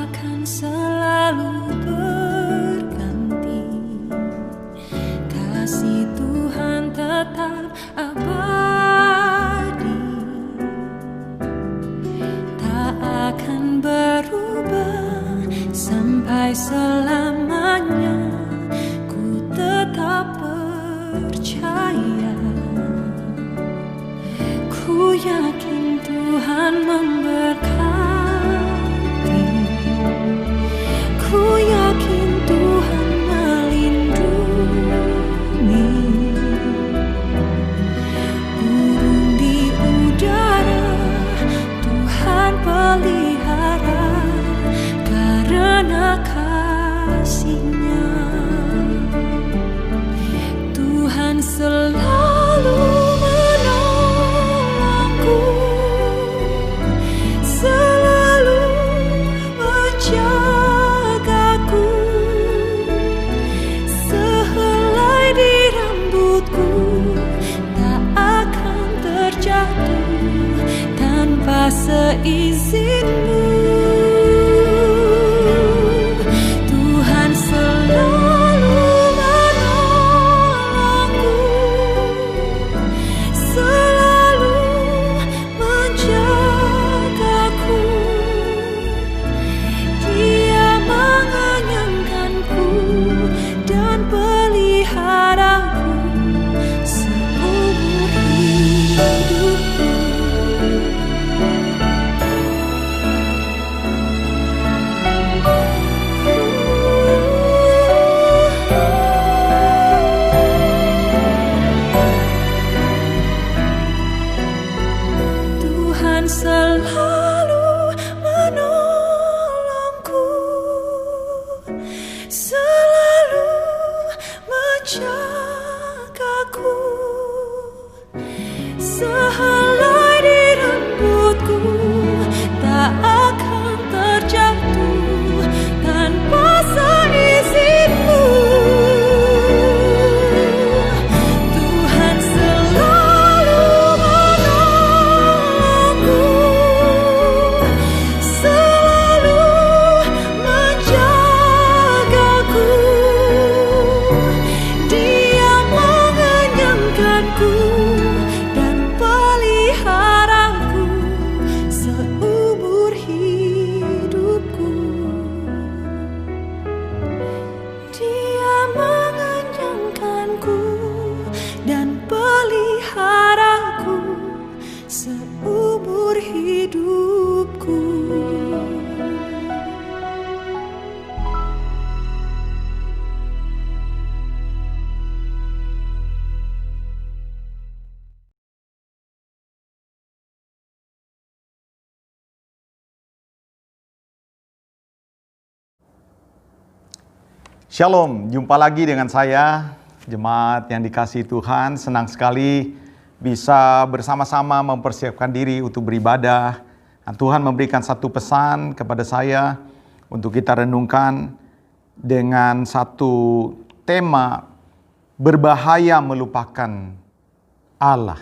akan selalu berganti. Kasih Tuhan tetap abadi, tak akan berubah sampai selamanya. Ku tetap percaya, ku yakin Tuhan memberkati, ku yakin Tuhan melindungi. Burung di udara Tuhan pelihara karena kasih-Nya. Tuhan selalu menolongku, selalu menjagaku. Sehelai di rambutku tak akan terjatuh tanpa seizin-Mu. Tuhan selalu menolongku, selalu menjagaku. Dia mengenyangkanku dan peliharaku seumur hidupku. Tuhan selalu menolongku, selalu menjagaku. Sehelai di rambutku tak akan terjatuh tanpa seizin-Mu. Tuhan selalu menolongku, selalu menjagaku. Dia mengenyangkanku dan peliharaku seumur hidupku. Dia mengenyangkanku dan peliharaku seumur hidupku. Shalom, jumpa lagi dengan saya, jemaat yang dikasihi Tuhan. Senang sekali bisa bersama-sama mempersiapkan diri untuk beribadah. Nah, Tuhan memberikan satu pesan kepada saya untuk kita renungkan dengan satu tema, berbahaya melupakan Allah.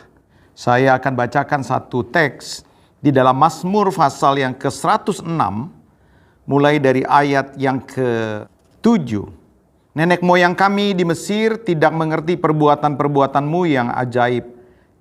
Saya akan bacakan satu teks di dalam Mazmur pasal yang ke-106, mulai dari ayat yang ke-7. Nenek moyang kami di Mesir tidak mengerti perbuatan-perbuatan-Mu yang ajaib,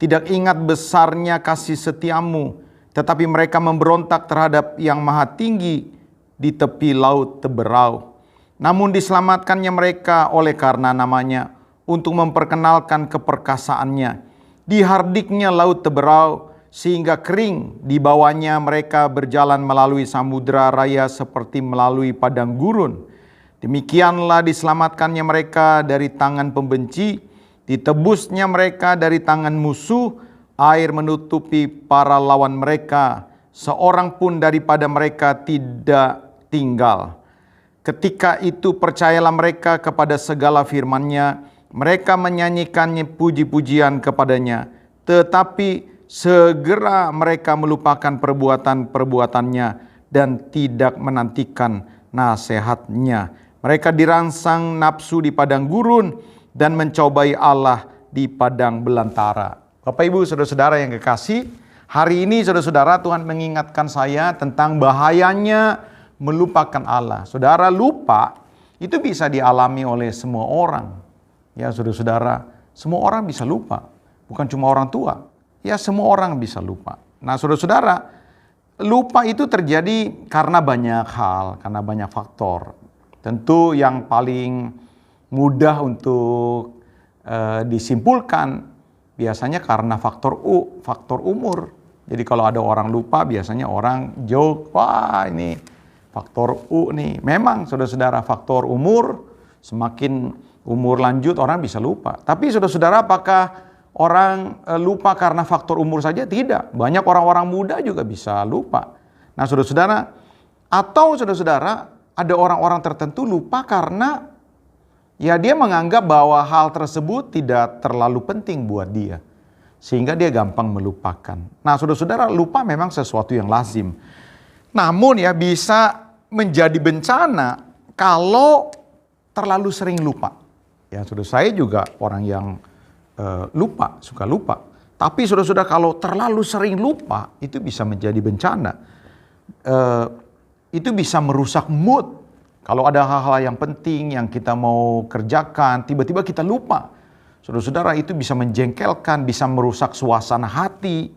tidak ingat besarnya kasih setia-Mu, tetapi mereka memberontak terhadap yang maha tinggi di tepi laut teberau. Namun diselamatkannya mereka oleh karena namanya, untuk memperkenalkan keperkasaannya. Dihardiknya laut teberau, sehingga kering di bawahnya mereka berjalan melalui samudera raya seperti melalui padang gurun. Demikianlah diselamatkannya mereka dari tangan pembenci, ditebusnya mereka dari tangan musuh, air menutupi para lawan mereka, seorang pun daripada mereka tidak tinggal. Ketika itu percayalah mereka kepada segala firman-Nya, mereka menyanyikannya puji-pujian kepadanya, tetapi segera mereka melupakan perbuatan-perbuatannya dan tidak menantikan nasihat-Nya. Mereka dirangsang nafsu di padang gurun dan mencobai Allah di padang belantara. Bapak Ibu Saudara-saudara yang kekasih, hari ini saudara-saudara Tuhan mengingatkan saya tentang bahayanya melupakan Allah. Saudara, lupa itu bisa dialami oleh semua orang. Ya, saudara-saudara, semua orang bisa lupa. Bukan cuma orang tua. Ya, semua orang bisa lupa. Nah, saudara-saudara, lupa itu terjadi karena banyak hal, karena banyak faktor. Tentu yang paling mudah untuk disimpulkan biasanya karena faktor umur. Jadi kalau ada orang lupa biasanya orang joke, wah ini faktor U nih. Memang saudara-saudara faktor umur, semakin umur lanjut orang bisa lupa. Tapi saudara-saudara apakah orang lupa karena faktor umur saja? Tidak. Banyak orang-orang muda juga bisa lupa. Nah saudara-saudara, atau saudara-saudara ada orang-orang tertentu lupa karena ya dia menganggap bahwa hal tersebut tidak terlalu penting buat dia. Sehingga dia gampang melupakan. Nah saudara-saudara, lupa memang sesuatu yang lazim. Namun ya bisa menjadi bencana kalau terlalu sering lupa. Ya saudara, saya juga orang yang lupa, suka lupa. Tapi saudara-saudara kalau terlalu sering lupa itu bisa menjadi bencana. Itu bisa merusak mood. Kalau ada hal-hal yang penting yang kita mau kerjakan, tiba-tiba kita lupa. Saudara-saudara, itu bisa menjengkelkan, bisa merusak suasana hati.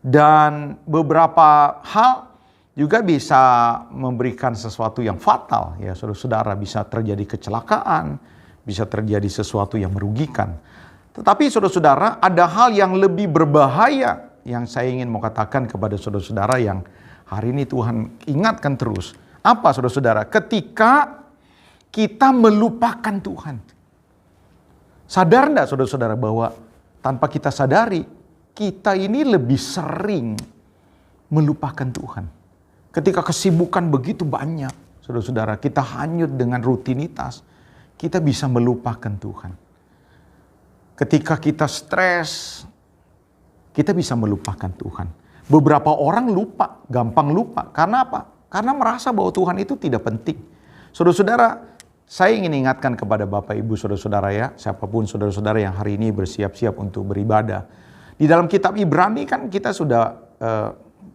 Dan beberapa hal juga bisa memberikan sesuatu yang fatal. Ya saudara-saudara, bisa terjadi kecelakaan, bisa terjadi sesuatu yang merugikan. Tetapi saudara-saudara, ada hal yang lebih berbahaya yang saya ingin mau katakan kepada saudara-saudara yang hari ini Tuhan ingatkan terus. Apa saudara-saudara? Ketika kita melupakan Tuhan. Sadar enggak saudara-saudara bahwa tanpa kita sadari, kita ini lebih sering melupakan Tuhan. Ketika kesibukan begitu banyak, saudara-saudara, kita hanyut dengan rutinitas, kita bisa melupakan Tuhan. Ketika kita stres, kita bisa melupakan Tuhan. Beberapa orang lupa, gampang lupa. Karena apa? Karena merasa bahwa Tuhan itu tidak penting. Saudara-saudara, saya ingin ingatkan kepada Bapak Ibu saudara-saudara ya, siapapun saudara-saudara yang hari ini bersiap-siap untuk beribadah. Di dalam kitab Ibrani kan kita sudah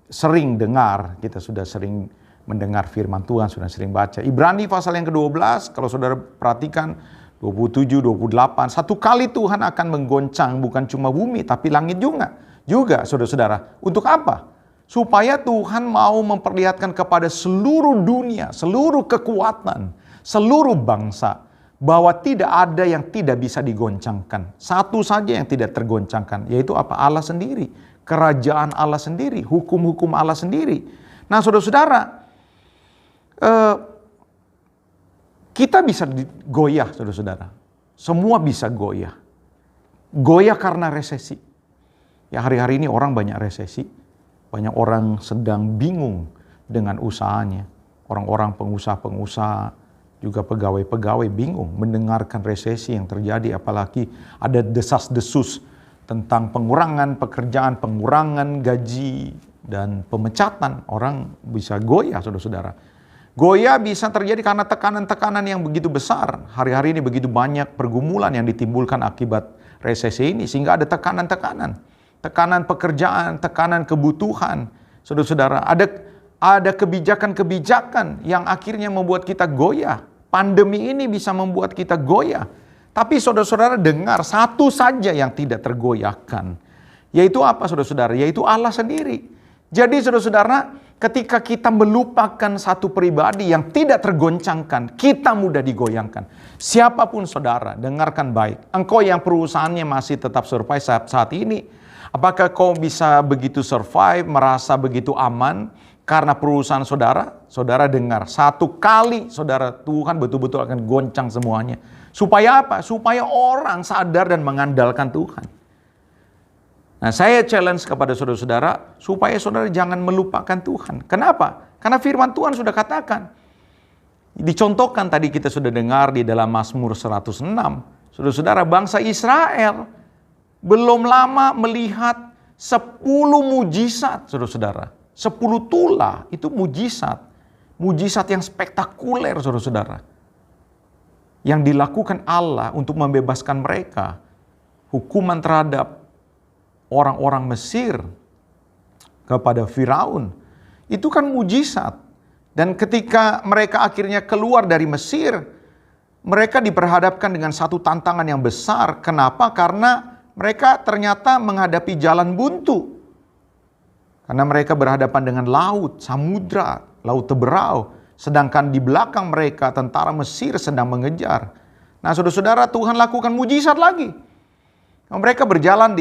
sering dengar, kita sudah sering mendengar firman Tuhan, sudah sering baca. Ibrani pasal yang ke-12, kalau saudara perhatikan 27, 28, satu kali Tuhan akan menggoncang bukan cuma bumi tapi langit juga saudara-saudara. Untuk apa? Supaya Tuhan mau memperlihatkan kepada seluruh dunia, seluruh kekuatan, seluruh bangsa, bahwa tidak ada yang tidak bisa digoncangkan. Satu saja yang tidak tergoncangkan, yaitu apa? Allah sendiri, kerajaan Allah sendiri, hukum-hukum Allah sendiri. Nah saudara-saudara, kita bisa goyah saudara-saudara. Semua bisa goyah. Goyah karena resesi. Ya hari-hari ini orang banyak resesi. Banyak orang sedang bingung dengan usahanya. Orang-orang pengusaha-pengusaha, juga pegawai-pegawai bingung mendengarkan resesi yang terjadi, apalagi ada desas-desus tentang pengurangan pekerjaan, pengurangan gaji, dan pemecatan. Orang bisa goyah saudara-saudara. Goyah bisa terjadi karena tekanan-tekanan yang begitu besar. Hari-hari ini begitu banyak pergumulan yang ditimbulkan akibat resesi ini, sehingga ada tekanan-tekanan. Tekanan pekerjaan, tekanan kebutuhan. Saudara-saudara, ada kebijakan-kebijakan yang akhirnya membuat kita goyah. Pandemi ini bisa membuat kita goyah. Tapi saudara-saudara dengar, satu saja yang tidak tergoyahkan. Yaitu apa saudara-saudara? Yaitu Allah sendiri. Jadi saudara-saudara, ketika kita melupakan satu pribadi yang tidak tergoncangkan, kita mudah digoyangkan. Siapapun saudara, dengarkan baik. Engkau yang perusahaannya masih tetap survive saat ini, apakah kau bisa begitu survive, merasa begitu aman? Karena perusahaan saudara dengar, satu kali saudara, Tuhan betul-betul akan goncang semuanya. Supaya apa? Supaya orang sadar dan mengandalkan Tuhan. Nah saya challenge kepada saudara-saudara, supaya saudara jangan melupakan Tuhan. Kenapa? Karena firman Tuhan sudah katakan. Dicontohkan tadi kita sudah dengar di dalam Mazmur 106. Saudara-saudara, bangsa Israel belum lama melihat 10 mujizat saudara-saudara. 10 tulah itu mujizat. Mujizat yang spektakuler saudara-saudara. Yang dilakukan Allah untuk membebaskan mereka. Hukuman terhadap orang-orang Mesir kepada Firaun. Itu kan mujizat. Dan ketika mereka akhirnya keluar dari Mesir, mereka diperhadapkan dengan satu tantangan yang besar. Kenapa? Karena mereka ternyata menghadapi jalan buntu. Karena mereka berhadapan dengan laut, samudra, laut teberau. Sedangkan di belakang mereka tentara Mesir sedang mengejar. Nah, saudara-saudara, Tuhan lakukan mujizat lagi. Mereka berjalan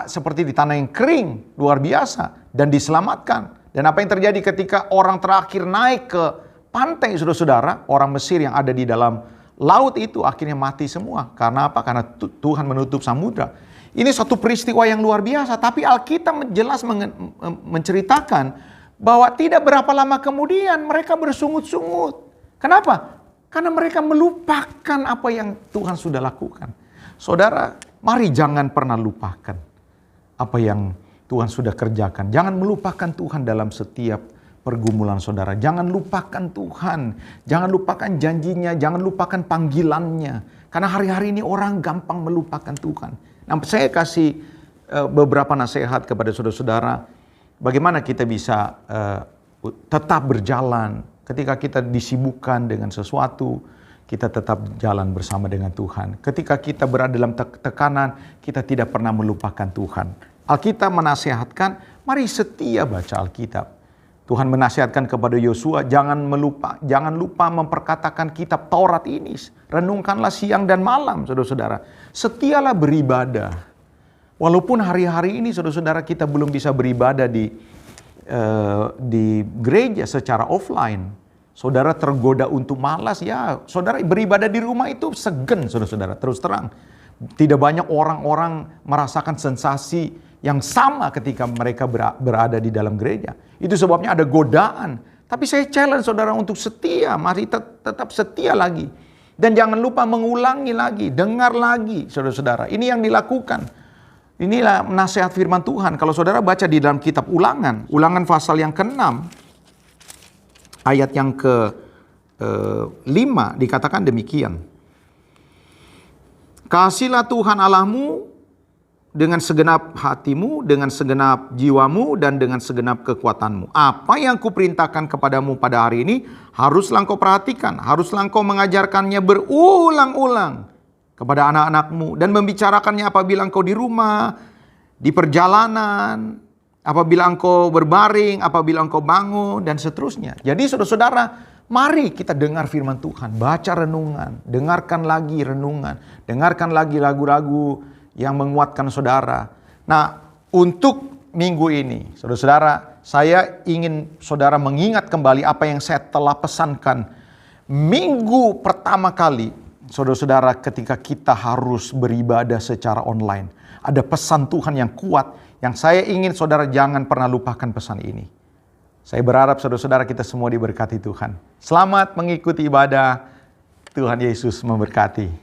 seperti di tanah yang kering, luar biasa, dan diselamatkan. Dan apa yang terjadi ketika orang terakhir naik ke pantai, saudara-saudara, orang Mesir yang ada di dalam laut itu akhirnya mati semua. Karena apa? Karena Tuhan menutup samudra. Ini suatu peristiwa yang luar biasa, tapi Alkitab jelas menceritakan bahwa tidak berapa lama kemudian mereka bersungut-sungut. Kenapa? Karena mereka melupakan apa yang Tuhan sudah lakukan. Saudara, mari jangan pernah lupakan apa yang Tuhan sudah kerjakan. Jangan melupakan Tuhan dalam setiap pergumulan saudara. Jangan lupakan Tuhan. Jangan lupakan janjinya. Jangan lupakan panggilannya. Karena hari-hari ini orang gampang melupakan Tuhan. Nah, saya kasih beberapa nasihat kepada saudara-saudara. Bagaimana kita bisa tetap berjalan ketika kita disibukkan dengan sesuatu. Kita tetap jalan bersama dengan Tuhan. Ketika kita berada dalam tekanan, kita tidak pernah melupakan Tuhan. Alkitab menasihatkan, mari setia baca Alkitab. Tuhan menasihatkan kepada Yosua, jangan lupa memperkatakan kitab Taurat ini. Renungkanlah siang dan malam, saudara-saudara. Setialah beribadah. Walaupun hari-hari ini, saudara-saudara, kita belum bisa beribadah di gereja secara offline. Saudara tergoda untuk malas, ya saudara beribadah di rumah itu segen, saudara-saudara, terus terang. Tidak banyak orang-orang merasakan sensasi yang sama ketika mereka berada di dalam gereja. Itu sebabnya ada godaan. Tapi saya challenge saudara untuk setia, mari tetap setia lagi. Dan jangan lupa mengulangi lagi, dengar lagi, saudara-saudara. Ini yang dilakukan. Inilah nasihat firman Tuhan. Kalau saudara baca di dalam kitab Ulangan pasal yang ke-6, ayat yang ke-5 dikatakan demikian. Kasihilah Tuhan Allahmu dengan segenap hatimu, dengan segenap jiwamu, dan dengan segenap kekuatanmu. Apa yang kuperintahkan kepadamu pada hari ini, haruslah engkau perhatikan, haruslah engkau mengajarkannya berulang-ulang kepada anak-anakmu, dan membicarakannya apabila engkau di rumah, di perjalanan, apabila engkau berbaring, apabila engkau bangun, dan seterusnya. Jadi saudara-saudara, mari kita dengar firman Tuhan, baca renungan, dengarkan lagi renungan, dengarkan lagi lagu-lagu yang menguatkan saudara. Nah, untuk minggu ini, saudara-saudara, saya ingin saudara mengingat kembali apa yang saya telah pesankan. Minggu pertama kali, saudara-saudara, ketika kita harus beribadah secara online, ada pesan Tuhan yang kuat, yang saya ingin saudara jangan pernah lupakan pesan ini. Saya berharap saudara-saudara kita semua diberkati Tuhan. Selamat mengikuti ibadah. Tuhan Yesus memberkati.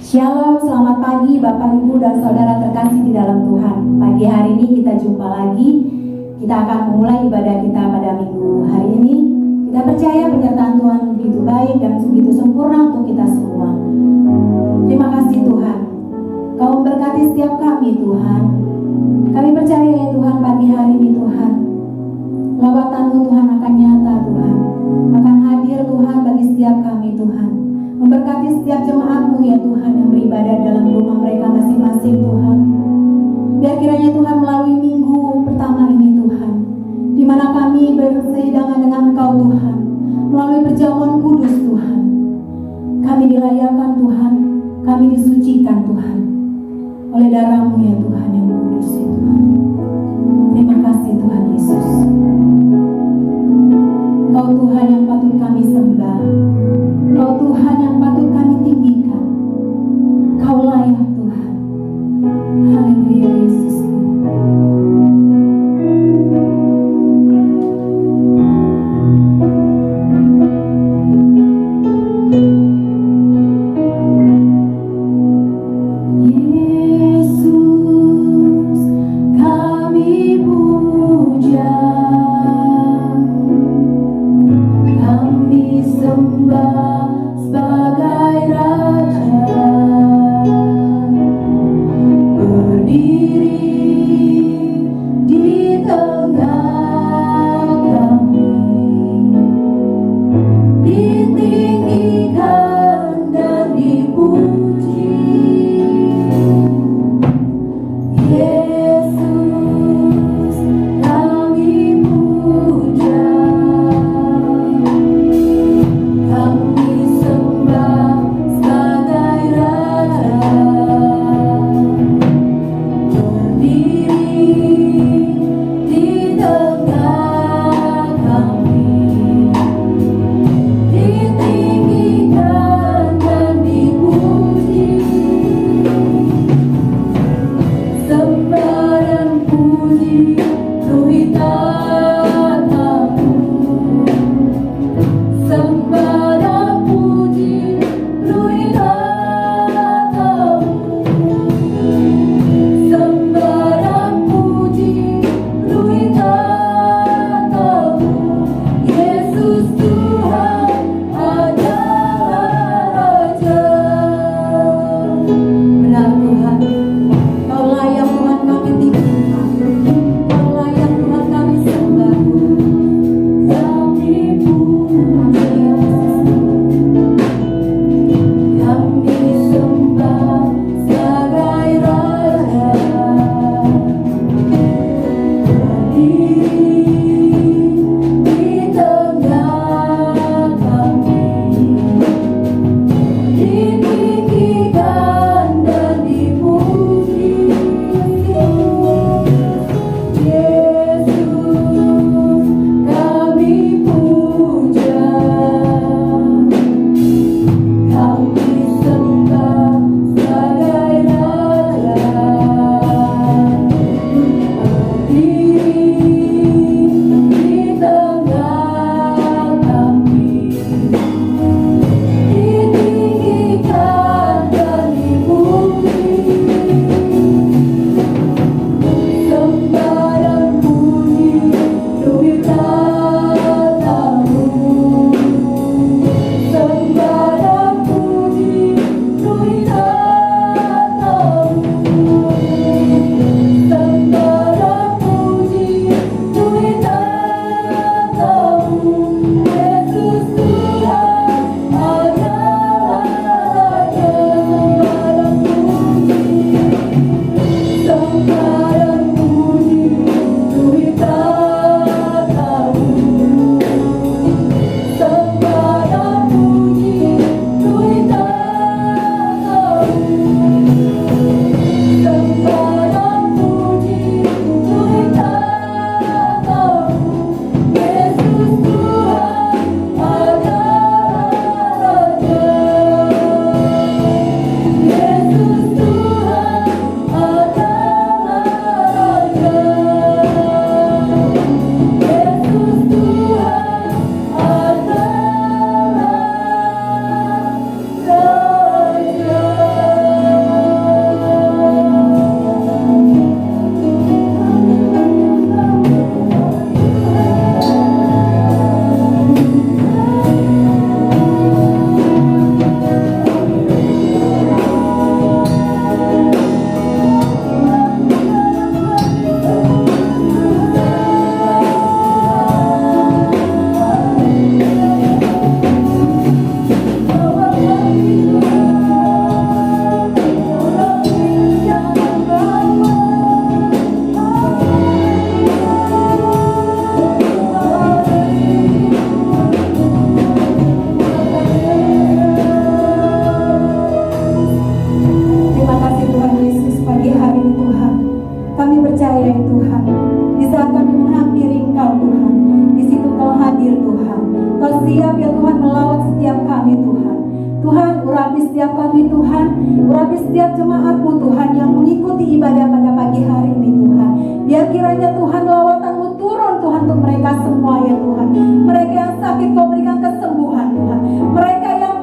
Shalom, selamat pagi Bapak Ibu dan Saudara terkasih di dalam Tuhan. Pagi hari ini kita jumpa lagi. Kita akan memulai ibadah kita pada minggu hari ini. Kita percaya penyertaan Tuhan begitu baik dan begitu sempurna untuk kita semua. Terima kasih Tuhan. Kau memberkati setiap kami Tuhan. Kami percaya ya Tuhan pagi hari ini Tuhan. Lawatan-Mu Tuhan akan nyata Tuhan. Akan hadir Tuhan bagi setiap kami Tuhan. Memberkati setiap jemaat-Mu ya Tuhan yang beribadah dalam rumah mereka masing-masing Tuhan. Biar kiranya Tuhan melalui minggu pertama ini Tuhan, di mana kami berseidangan dengan Engkau Tuhan, melalui perjamuan kudus Tuhan, kami dilayakan Tuhan, kami disucikan Tuhan, oleh darah-Mu ya Tuhan yang kudus ya Tuhan. Terima kasih Tuhan Yesus. Engkau Tuhan yang patut kami sembah, Engkau Tuhan yang patut kami tinggikan. Kau layak Tuhan. Haleluya Yesus. Yesus, siap ya Tuhan melawat setiap kami Tuhan. Tuhan, urapi setiap kami Tuhan, urapi setiap jemaat-Mu Tuhan yang mengikuti ibadah pada pagi hari ini Tuhan. Biar kiranya Tuhan lawatan-Mu turun Tuhan untuk mereka semua ya Tuhan. Mereka yang sakit Kau berikan kesembuhan Tuhan. Mereka yang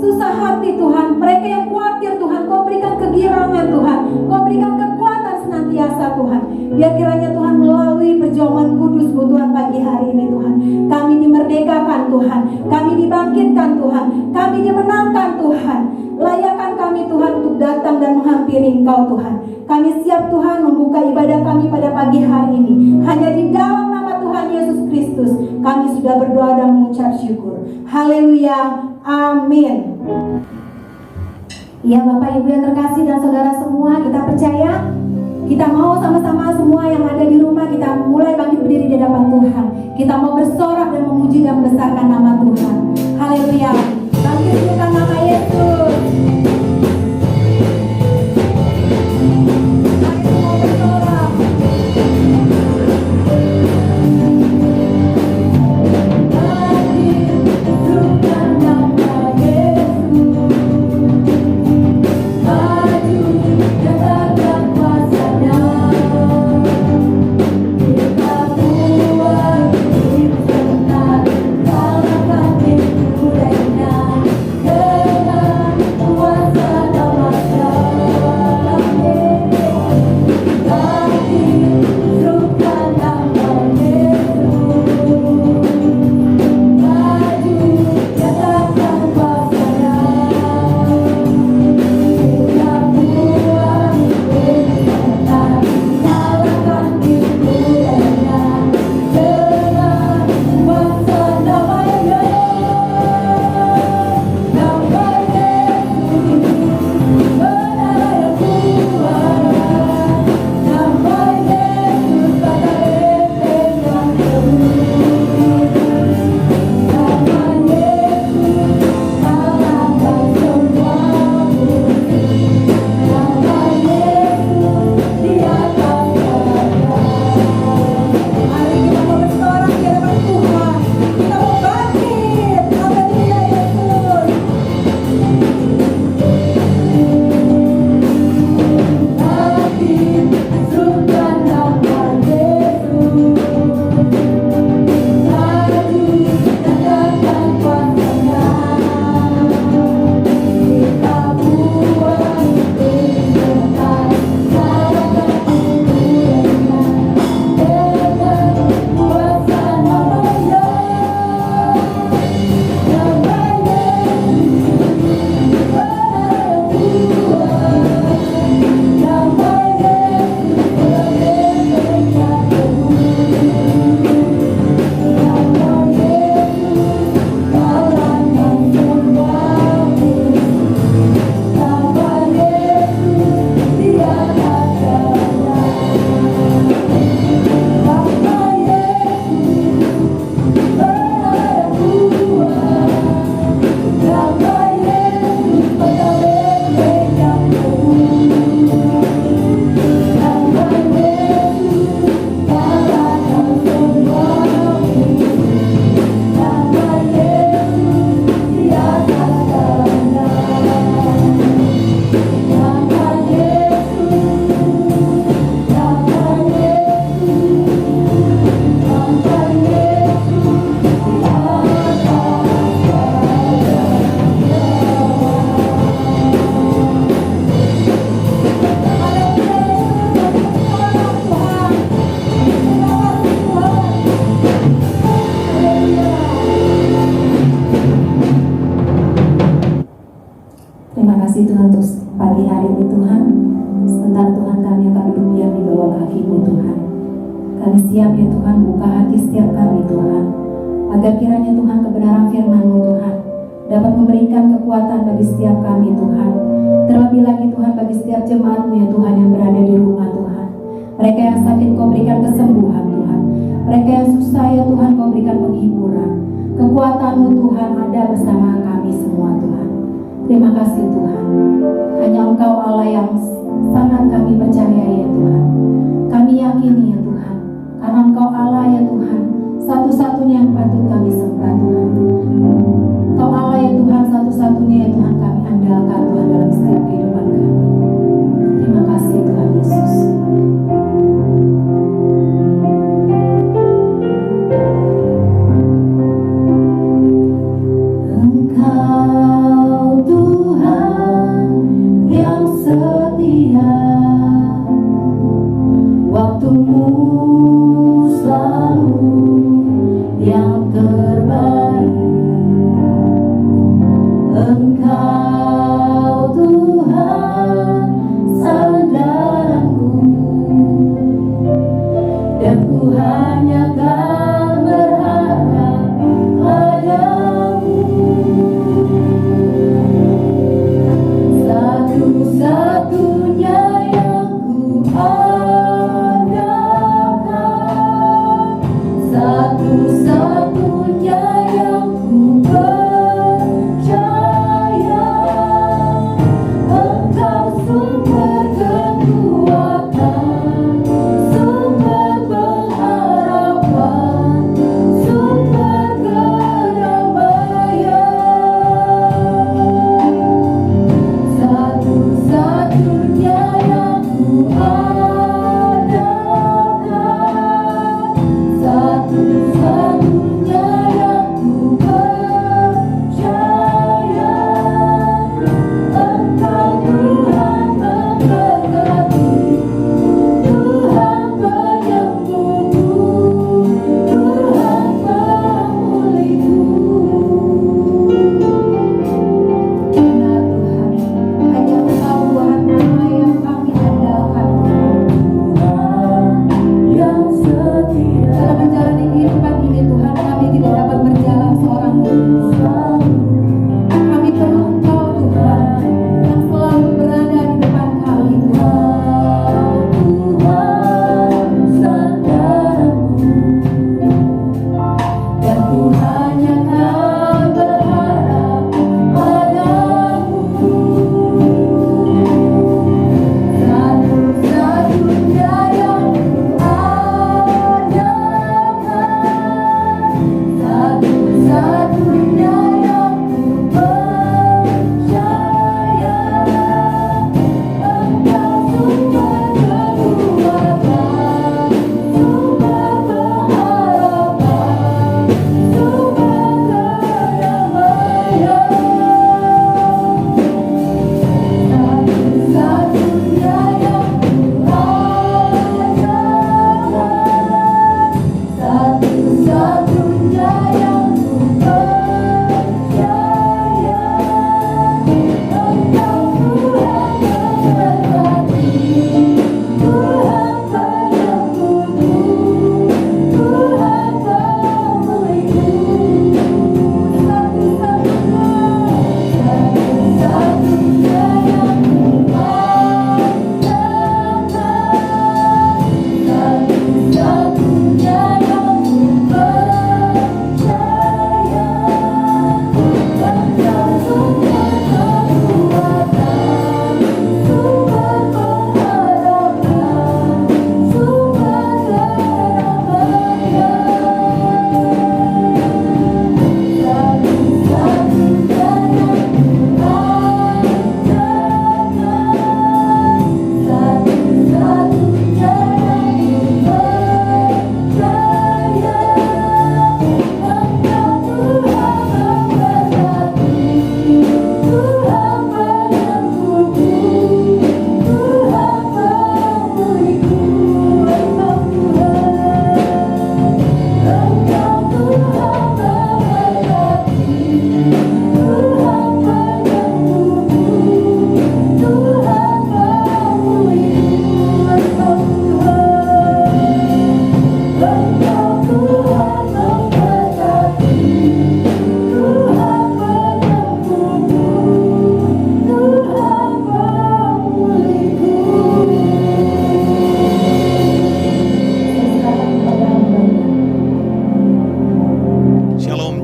susah hati Tuhan, mereka yang khawatir Tuhan, Kau berikan kegirangan Tuhan, Kau berikan kekuatan senantiasa Tuhan. Biar kiranya Tuhan melalui perjuangan kudus-Mu Tuhan pagi hari ini Tuhan, kami dimerdekakan Tuhan, kami dibangkitkan Tuhan, kami dimenangkan Tuhan. Layakan kami Tuhan untuk datang dan menghampiri Engkau Tuhan. Kami siap Tuhan membuka ibadah kami pada pagi hari ini. Hanya di dalam nama Tuhan Yesus Kristus kami sudah berdoa dan mengucap syukur. Haleluya. Amin. Ya Bapak Ibu yang terkasih dan saudara semua, kita percaya, kita mau sama-sama semua yang ada di rumah, kita mulai bangkit berdiri di hadapan Tuhan. Kita mau bersorak dan memuji dan membesarkan nama Tuhan. Haleluya. Bangkit bukan nama Yesus. Kita mau bersorak. kasih Tuhan untuk pagi hari ini Tuhan. Sebentar Tuhan kami akan duduk diam di bawah kaki-Mu Tuhan. Kami siap ya Tuhan, buka hati setiap kami Tuhan, agar kiranya Tuhan kebenaran firman-Mu Tuhan dapat memberikan kekuatan bagi setiap kami Tuhan. Terlebih lagi Tuhan bagi setiap jemaat-Mu ya Tuhan yang berada di rumah Tuhan. Mereka yang sakit Kau berikan kesembuhan Tuhan. Mereka yang susah ya Tuhan Kau berikan penghiburan. Kekuatan-Mu Tuhan ada bersama kami semua Tuhan. Terima kasih Tuhan. Hanya Engkau Allah yang sangat kami percaya ya Tuhan. Kami yakini ya Tuhan, karena Engkau Allah ya Tuhan, satu-satunya yang patut kami sembah Tuhan.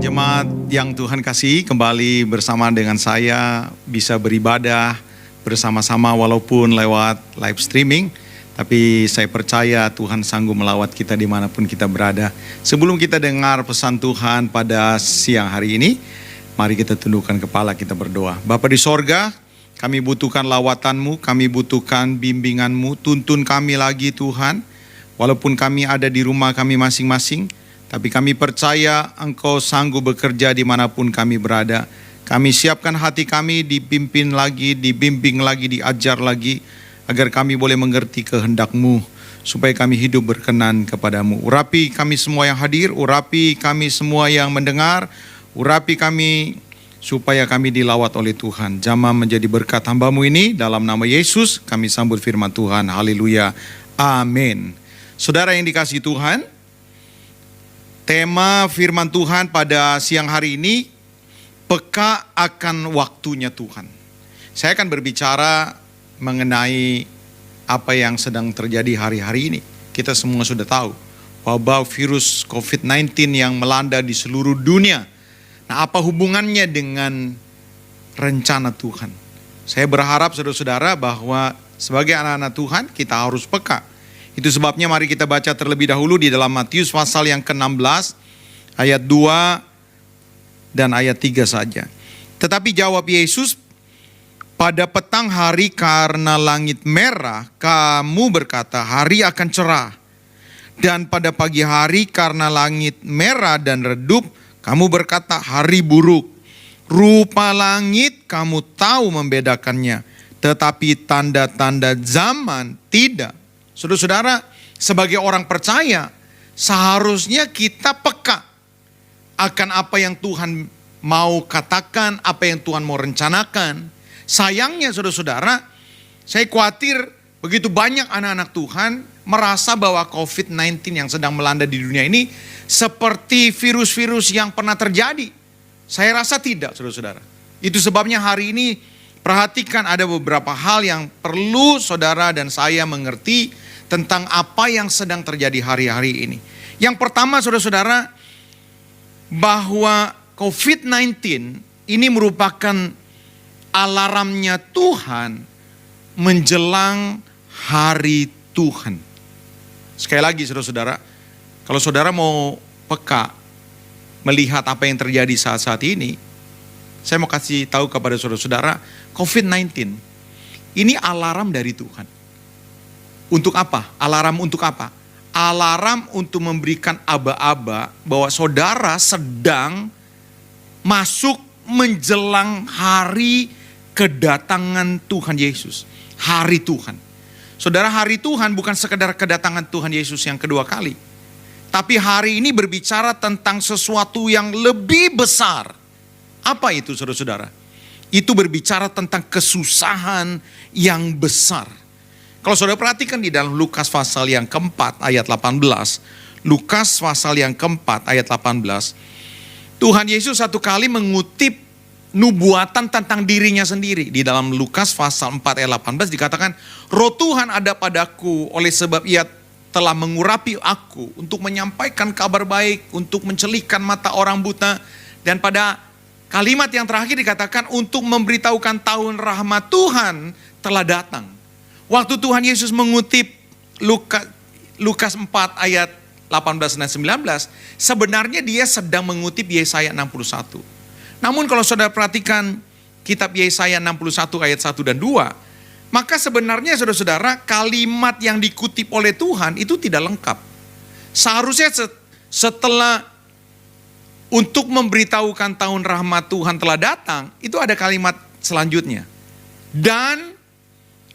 Jemaat yang Tuhan kasih, kembali bersama dengan saya bisa beribadah bersama-sama walaupun lewat live streaming. Tapi saya percaya Tuhan sanggup melawat kita dimanapun kita berada. Sebelum kita dengar pesan Tuhan pada siang hari ini, mari kita tundukkan kepala, kita berdoa. Bapa di sorga, kami butuhkan lawatan-Mu, kami butuhkan bimbingan-Mu. Tuntun kami lagi Tuhan, walaupun kami ada di rumah kami masing-masing. Tapi kami percaya Engkau sanggup bekerja dimanapun kami berada. Kami siapkan hati kami dipimpin lagi, dibimbing lagi, diajar lagi. Agar kami boleh mengerti kehendak-Mu. Supaya kami hidup berkenan kepadamu. Urapi kami semua yang hadir, urapi kami semua yang mendengar. Urapi kami supaya kami dilawat oleh Tuhan. Jamah menjadi berkat hamba-Mu ini. Dalam nama Yesus kami sambut firman Tuhan. Haleluya. Amin. Saudara yang dikasihi Tuhan, tema firman Tuhan pada siang hari ini, peka akan waktunya Tuhan. Saya akan berbicara mengenai apa yang sedang terjadi hari-hari ini. Kita semua sudah tahu, wabah virus COVID-19 yang melanda di seluruh dunia. Nah, apa hubungannya dengan rencana Tuhan? Saya berharap saudara-saudara bahwa sebagai anak-anak Tuhan kita harus peka. Itu sebabnya mari kita baca terlebih dahulu di dalam Matius pasal yang ke-16 ayat 2 dan ayat 3 saja. Tetapi jawab Yesus, pada petang hari karena langit merah kamu berkata hari akan cerah. Dan pada pagi hari karena langit merah dan redup kamu berkata hari buruk. Rupa langit kamu tahu membedakannya, tetapi tanda-tanda zaman tidak. Saudara-saudara, sebagai orang percaya, seharusnya kita peka akan apa yang Tuhan mau katakan, apa yang Tuhan mau rencanakan. Sayangnya saudara-saudara, saya khawatir begitu banyak anak-anak Tuhan merasa bahwa COVID-19 yang sedang melanda di dunia ini seperti virus-virus yang pernah terjadi. Saya rasa tidak, saudara-saudara. Itu sebabnya hari ini perhatikan ada beberapa hal yang perlu saudara dan saya mengerti tentang apa yang sedang terjadi hari-hari ini. Yang pertama saudara-saudara, bahwa COVID-19 ini merupakan alarmnya Tuhan menjelang hari Tuhan. Sekali lagi saudara-saudara, kalau saudara mau peka melihat apa yang terjadi saat-saat ini, saya mau kasih tahu kepada saudara-saudara, COVID-19 ini alarm dari Tuhan. Untuk apa? Alarm untuk apa? Alarm untuk memberikan aba-aba bahwa saudara sedang masuk menjelang hari kedatangan Tuhan Yesus. Hari Tuhan. Saudara, hari Tuhan bukan sekedar kedatangan Tuhan Yesus yang kedua kali. Tapi hari ini berbicara tentang sesuatu yang lebih besar. Apa itu saudara-saudara? Itu berbicara tentang kesusahan yang besar. Kalau saudara perhatikan di dalam Lukas pasal yang keempat ayat 18. Lukas pasal yang keempat ayat 18. Tuhan Yesus satu kali mengutip nubuatan tentang dirinya sendiri. Di dalam Lukas pasal 4 ayat 18 dikatakan, Roh Tuhan ada padaku oleh sebab ia telah mengurapi aku untuk menyampaikan kabar baik, untuk mencelihkan mata orang buta. Dan pada kalimat yang terakhir dikatakan untuk memberitahukan tahun rahmat Tuhan telah datang. Waktu Tuhan Yesus mengutip Lukas 4 ayat 18 dan 19, sebenarnya dia sedang mengutip Yesaya 61. Namun kalau saudara perhatikan kitab Yesaya 61 ayat 1 dan 2, maka sebenarnya saudara-saudara kalimat yang dikutip oleh Tuhan itu tidak lengkap. Seharusnya setelah untuk memberitahukan tahun rahmat Tuhan telah datang, itu ada kalimat selanjutnya. Dan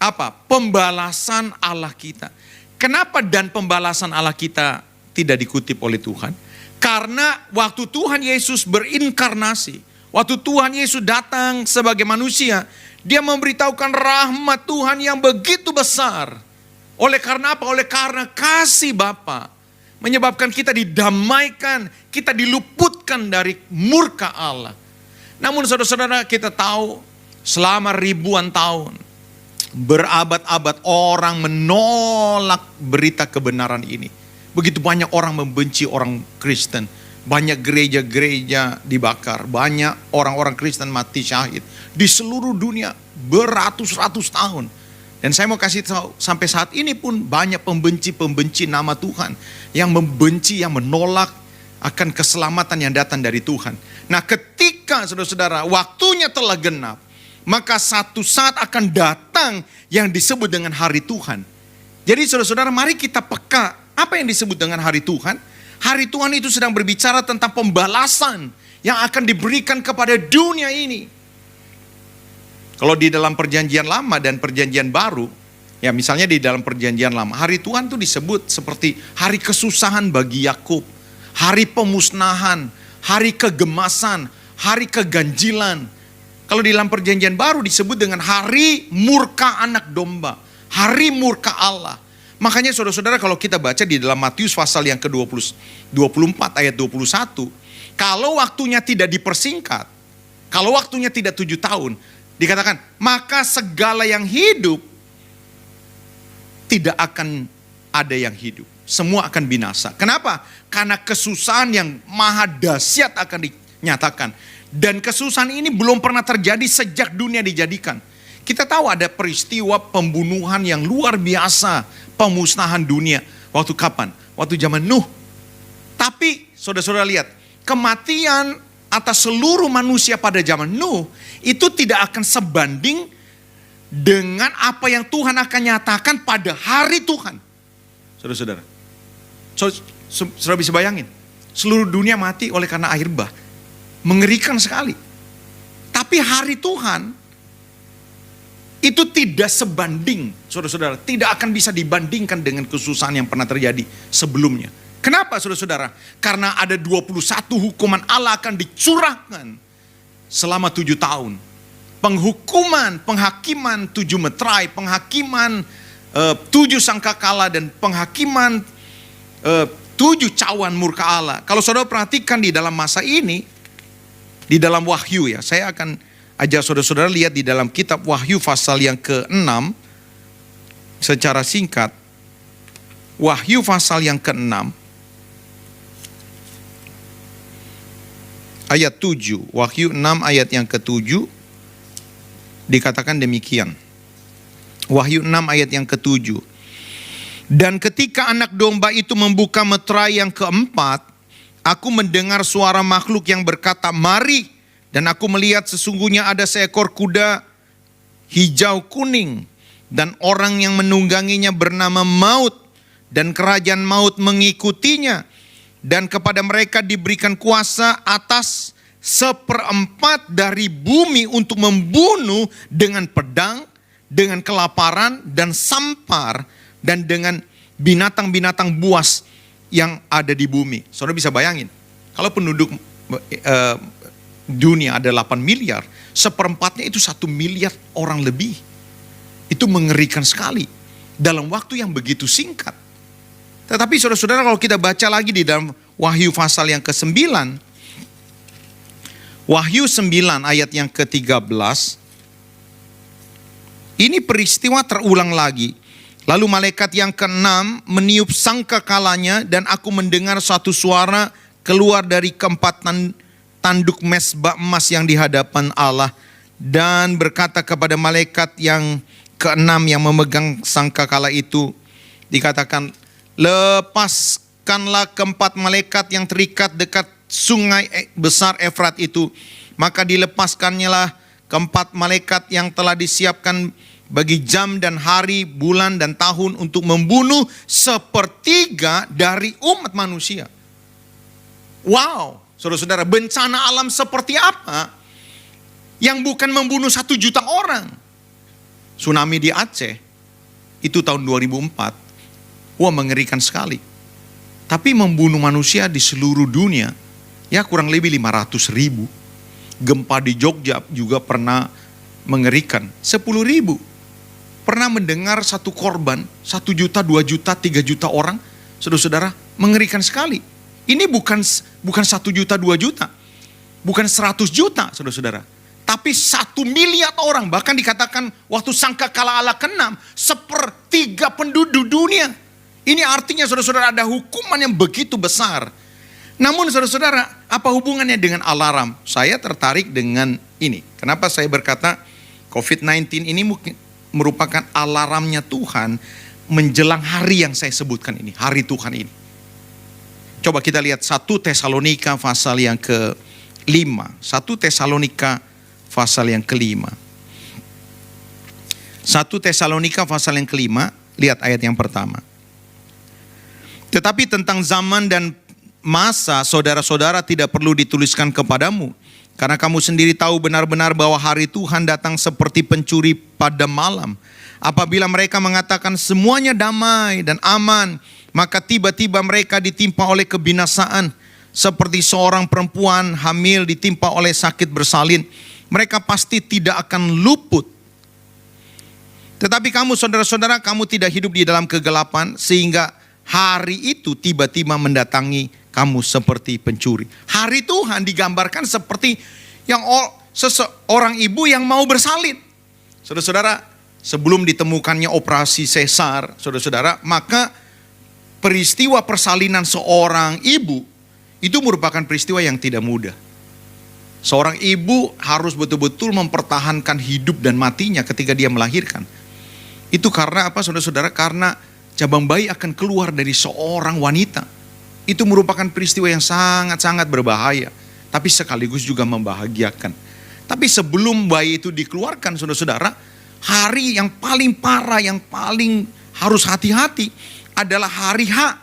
apa? Pembalasan Allah kita. Kenapa dan pembalasan Allah kita tidak dikutip oleh Tuhan? Karena waktu Tuhan Yesus berinkarnasi, waktu Tuhan Yesus datang sebagai manusia, dia memberitahukan rahmat Tuhan yang begitu besar. Oleh karena apa? Oleh karena kasih Bapa menyebabkan kita didamaikan, kita diluputkan dari murka Allah. Namun saudara-saudara, kita tahu selama ribuan tahun, berabad-abad orang menolak berita kebenaran ini. Begitu banyak orang membenci orang Kristen. Banyak gereja-gereja dibakar, banyak orang-orang Kristen mati syahid di seluruh dunia beratus-ratus tahun. Dan saya mau kasih tahu, sampai saat ini pun banyak pembenci-pembenci nama Tuhan yang membenci, yang menolak akan keselamatan yang datang dari Tuhan. Nah, ketika saudara-saudara waktunya telah genap, maka satu saat akan datang yang disebut dengan hari Tuhan. Jadi saudara-saudara, mari kita peka apa yang disebut dengan hari Tuhan. Hari Tuhan itu sedang berbicara tentang pembalasan yang akan diberikan kepada dunia ini. Kalau di dalam perjanjian lama dan perjanjian baru, ya misalnya di dalam perjanjian lama, hari Tuhan itu disebut seperti hari kesusahan bagi Yakub, hari pemusnahan, hari kegemasan, hari keganjilan. Kalau di dalam perjanjian baru disebut dengan hari murka anak domba, hari murka Allah. Makanya saudara-saudara, kalau kita baca di dalam Matius pasal yang ke-24 ayat 21, kalau waktunya tidak dipersingkat, kalau waktunya tidak 7 tahun, dikatakan, maka segala yang hidup tidak akan ada yang hidup. Semua akan binasa. Kenapa? Karena kesusahan yang maha dahsyat akan dinyatakan. Dan kesusahan ini belum pernah terjadi sejak dunia dijadikan. Kita tahu ada peristiwa pembunuhan yang luar biasa, pemusnahan dunia. Waktu kapan? Waktu zaman Nuh. Tapi saudara-saudara lihat, kematian atas seluruh manusia pada zaman Nuh itu tidak akan sebanding dengan apa yang Tuhan akan nyatakan pada hari Tuhan. Saudara-saudara, saudara bisa bayangin, seluruh dunia mati oleh karena air bah. Mengerikan sekali. Tapi hari Tuhan itu tidak sebanding, saudara-saudara, tidak akan bisa dibandingkan dengan kesusahan yang pernah terjadi sebelumnya. Kenapa saudara-saudara? Karena ada 21 hukuman Allah akan dicurahkan selama 7 tahun. Penghakiman 7 meterai, penghakiman 7 sangkakala, dan penghakiman 7 cawan murka Allah. Kalau saudara perhatikan di dalam masa ini, di dalam Wahyu ya, saya akan ajak saudara-saudara lihat di dalam kitab Wahyu pasal yang ke-6 secara singkat. Wahyu pasal yang ke-6 ayat 7. Wahyu 6 ayat yang ke-7 dikatakan demikian. Wahyu 6 ayat yang ke-7. Dan ketika anak domba itu membuka meterai yang keempat, aku mendengar suara makhluk yang berkata, "Mari." Dan aku melihat sesungguhnya ada seekor kuda hijau kuning, dan orang yang menungganginya bernama Maut, dan kerajaan maut mengikutinya. Dan kepada mereka diberikan kuasa atas 1/4 dari bumi untuk membunuh dengan pedang, dengan kelaparan dan sampar, dan dengan binatang-binatang buas yang ada di bumi. Saudara bisa bayangin, kalau penduduk dunia ada 8 miliar, 1/4-nya itu 1 miliar orang lebih. Itu mengerikan sekali dalam waktu yang begitu singkat. Tetapi saudara-saudara, kalau kita baca lagi di dalam Wahyu pasal yang ke-9, Wahyu 9 ayat yang ke-13, ini peristiwa terulang lagi. Lalu malaikat yang ke-6 meniup sangkakalanya, dan aku mendengar suatu suara keluar dari keempat tanduk mezbah emas yang di hadapan Allah, dan berkata kepada malaikat yang ke-6 yang memegang sangkakala itu, dikatakan, lepaskanlah keempat malaikat yang terikat dekat sungai besar Efrat itu. Maka dilepaskannya lah keempat malaikat yang telah disiapkan bagi jam dan hari, bulan dan tahun untuk membunuh 1/3 dari umat manusia. Wow, saudara-saudara, bencana alam seperti apa yang bukan membunuh 1 juta orang? Tsunami di Aceh, itu tahun 2004. Wah, mengerikan sekali. Tapi membunuh manusia di seluruh dunia, ya kurang lebih 500.000. Gempa di Jogja juga pernah mengerikan, 10.000. Pernah mendengar satu korban, 1 juta, 2 juta, 3 juta orang. Saudara-saudara, mengerikan sekali. Ini bukan 1 juta, 2 juta. Bukan 100 juta, saudara-saudara. Tapi 1 miliar orang. Bahkan dikatakan waktu sangkakala Allah ke-6, 1/3 penduduk dunia. Ini artinya saudara-saudara ada hukuman yang begitu besar. Namun saudara-saudara, apa hubungannya dengan alarm? Saya tertarik dengan ini. Kenapa saya berkata COVID-19 ini merupakan alarmnya Tuhan menjelang hari yang saya sebutkan ini, hari Tuhan ini. Coba kita lihat 1 Tesalonika pasal yang ke-5. 1 Tesalonika pasal yang ke-5. 1 Tesalonika pasal yang ke-5, lihat ayat yang pertama. Tetapi tentang zaman dan masa, saudara-saudara tidak perlu dituliskan kepadamu, karena kamu sendiri tahu benar-benar bahwa hari Tuhan datang seperti pencuri pada malam. Apabila mereka mengatakan semuanya damai dan aman, maka tiba-tiba mereka ditimpa oleh kebinasaan, seperti seorang perempuan hamil ditimpa oleh sakit bersalin. Mereka pasti tidak akan luput. Tetapi kamu saudara-saudara, kamu tidak hidup di dalam kegelapan, sehingga hari itu tiba-tiba mendatangi kamu seperti pencuri. Hari Tuhan digambarkan seperti seseorang ibu yang mau bersalin. Saudara-saudara, sebelum ditemukannya operasi sesar, saudara-saudara, maka peristiwa persalinan seorang ibu itu merupakan peristiwa yang tidak mudah. Seorang ibu harus betul-betul mempertahankan hidup dan matinya ketika dia melahirkan. Itu karena apa, saudara-saudara? Karena cabang bayi akan keluar dari seorang wanita. Itu merupakan peristiwa yang sangat-sangat berbahaya, tapi sekaligus juga membahagiakan. Tapi sebelum bayi itu dikeluarkan, saudara-saudara, hari yang paling parah, yang paling harus hati-hati adalah hari H.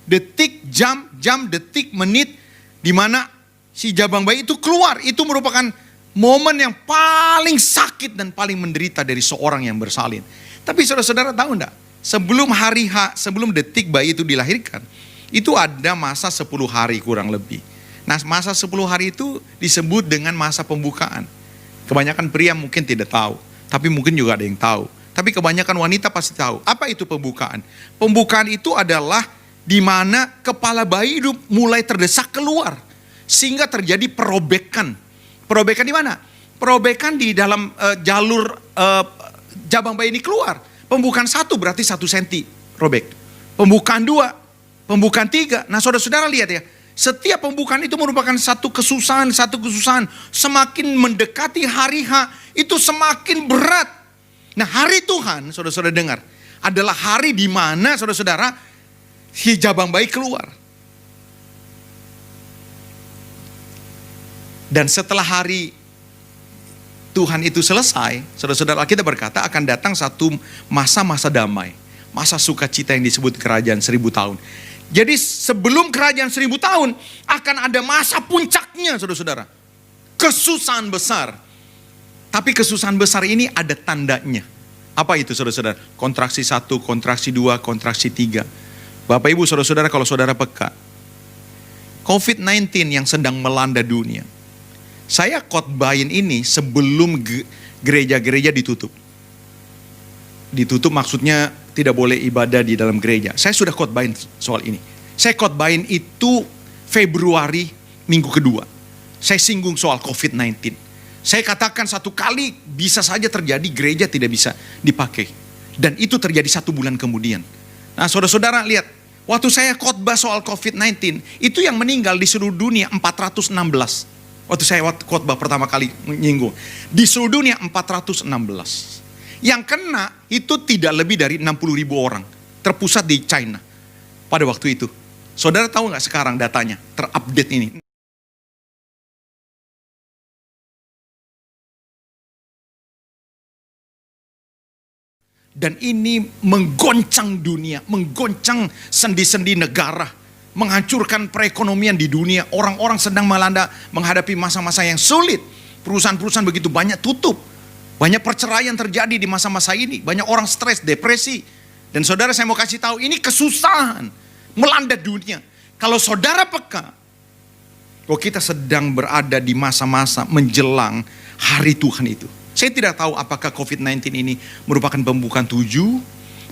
Detik, jam, detik, menit, di mana si jabang bayi itu keluar. Itu merupakan momen yang paling sakit dan paling menderita dari seorang yang bersalin. Tapi saudara-saudara tahu enggak? Sebelum hari H, sebelum detik bayi itu dilahirkan, itu ada masa 10 hari kurang lebih. Nah, masa 10 hari itu disebut dengan masa pembukaan. Kebanyakan pria mungkin tidak tahu, tapi mungkin juga ada yang tahu. Tapi kebanyakan wanita pasti tahu. Apa itu pembukaan? Pembukaan itu adalah di mana kepala bayi itu mulai terdesak keluar, sehingga terjadi perobekan. Perobekan di mana? Perobekan di dalam jalur jabang bayi ini keluar. Pembukaan 1 berarti 1 senti robek. Pembukaan 2. Pembukaan 3, nah saudara-saudara lihat ya, setiap pembukaan itu merupakan satu kesusahan. Semakin mendekati hari H, itu semakin berat. Nah hari Tuhan, saudara-saudara dengar, adalah hari di mana saudara-saudara, si jabang bayi keluar. Dan setelah hari Tuhan itu selesai, saudara-saudara, kita berkata akan datang satu masa-masa damai. Masa sukacita yang disebut kerajaan 1000 tahun. Jadi sebelum kerajaan 1000 tahun akan ada masa puncaknya, saudara-saudara. Kesusahan besar. Tapi kesusahan besar ini ada tandanya. Apa itu, saudara-saudara? Kontraksi 1, kontraksi 2, kontraksi 3. Bapak Ibu, saudara-saudara, kalau saudara peka, COVID-19 yang sedang melanda dunia. Saya khotbahin ini sebelum gereja-gereja ditutup. Ditutup maksudnya tidak boleh ibadah di dalam gereja. Saya sudah khotbahin soal ini. Saya khotbahin itu Februari minggu kedua. Saya singgung soal COVID-19. Saya katakan satu kali bisa saja terjadi gereja tidak bisa dipakai. Dan itu terjadi 1 bulan kemudian. Nah saudara-saudara lihat. Waktu saya khotbah soal COVID-19. Itu yang meninggal di seluruh dunia 416. Waktu saya khotbah pertama kali menyinggung. Di seluruh dunia 416. Yang kena itu tidak lebih dari 60.000 orang. Terpusat di China pada waktu itu. Saudara tahu nggak sekarang datanya terupdate ini? Dan ini menggoncang dunia, menggoncang sendi-sendi negara, menghancurkan perekonomian di dunia. Orang-orang sedang menghadapi masa-masa yang sulit. Perusahaan-perusahaan begitu banyak tutup. Banyak perceraian terjadi di masa-masa ini. Banyak orang stres, depresi. Dan saudara, saya mau kasih tahu, ini kesusahan melanda dunia. Kalau saudara peka, bahwa kita sedang berada di masa-masa menjelang hari Tuhan itu. Saya tidak tahu apakah COVID-19 ini merupakan pembukaan 7,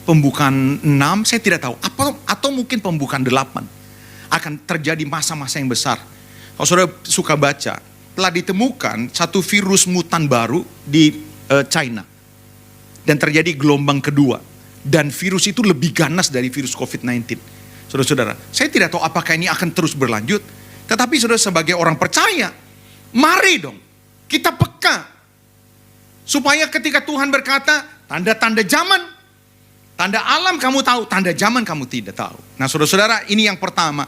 pembukaan 6, saya tidak tahu. Atau mungkin pembukaan 8. Akan terjadi masa-masa yang besar. Kalau saudara suka baca, telah ditemukan satu virus mutan baru di China. Dan terjadi gelombang kedua. Dan virus itu lebih ganas dari virus COVID-19. Saudara-saudara, saya tidak tahu apakah ini akan terus berlanjut. Tetapi saudara, sebagai orang percaya, mari dong kita peka. Supaya ketika Tuhan berkata, tanda-tanda zaman, tanda alam kamu tahu, tanda zaman kamu tidak tahu. Nah saudara-saudara, ini yang pertama.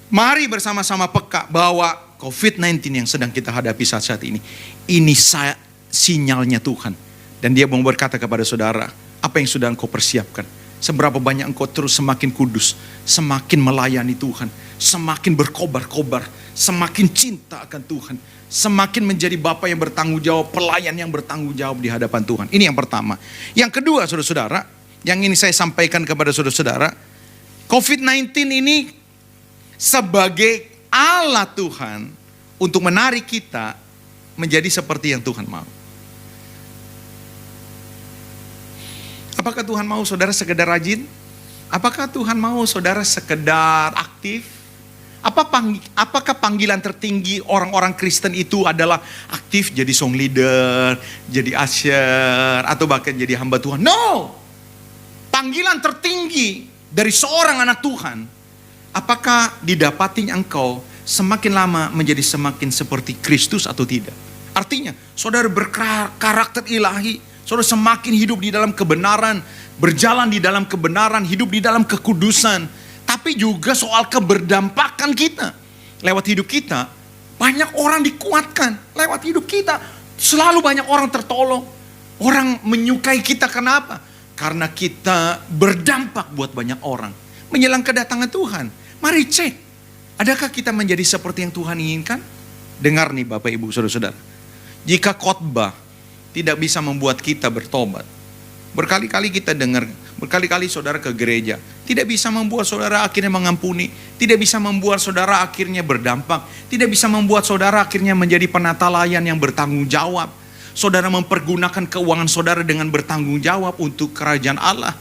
Mari bersama-sama peka bahwa COVID-19 yang sedang kita hadapi saat ini sinyalnya Tuhan. Dan dia mau berkata kepada saudara, apa yang sudah engkau persiapkan? Seberapa banyak engkau terus semakin kudus, semakin melayani Tuhan, semakin berkobar-kobar, semakin cinta akan Tuhan, semakin menjadi bapa yang bertanggung jawab, pelayan yang bertanggung jawab di hadapan Tuhan. Ini yang pertama. Yang kedua saudara-saudara, yang ini saya sampaikan kepada saudara-saudara, COVID-19 ini sebagai alat Tuhan untuk menarik kita menjadi seperti yang Tuhan mau. Apakah Tuhan mau saudara sekedar rajin? Apakah Tuhan mau saudara sekedar aktif? Apakah panggilan tertinggi orang-orang Kristen itu adalah aktif jadi song leader, jadi usher, atau bahkan jadi hamba Tuhan? No! Panggilan tertinggi dari seorang anak Tuhan, apakah didapati engkau semakin lama menjadi semakin seperti Kristus atau tidak? Artinya, saudara berkarakter ilahi, saudara semakin hidup di dalam kebenaran, berjalan di dalam kebenaran, hidup di dalam kekudusan. Tapi juga soal keberdampakan kita. Lewat hidup kita, banyak orang dikuatkan. Lewat hidup kita, selalu banyak orang tertolong. Orang menyukai kita, kenapa? Karena kita berdampak buat banyak orang. Menjelang kedatangan Tuhan, mari cek. Adakah kita menjadi seperti yang Tuhan inginkan? Dengar nih Bapak Ibu Saudara-saudara. Jika khotbah tidak bisa membuat kita bertobat, berkali-kali kita dengar, berkali-kali saudara ke gereja, tidak bisa membuat saudara akhirnya mengampuni, tidak bisa membuat saudara akhirnya berdampak, tidak bisa membuat saudara akhirnya menjadi penata layan yang bertanggung jawab. Saudara mempergunakan keuangan saudara dengan bertanggung jawab untuk kerajaan Allah.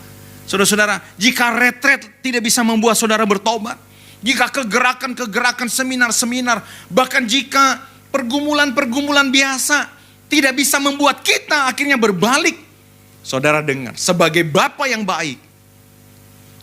Saudara-saudara, jika retret tidak bisa membuat saudara bertobat, jika kegerakan-kegerakan seminar-seminar, bahkan jika pergumulan-pergumulan biasa tidak bisa membuat kita akhirnya berbalik. Saudara dengar, sebagai Bapa yang baik,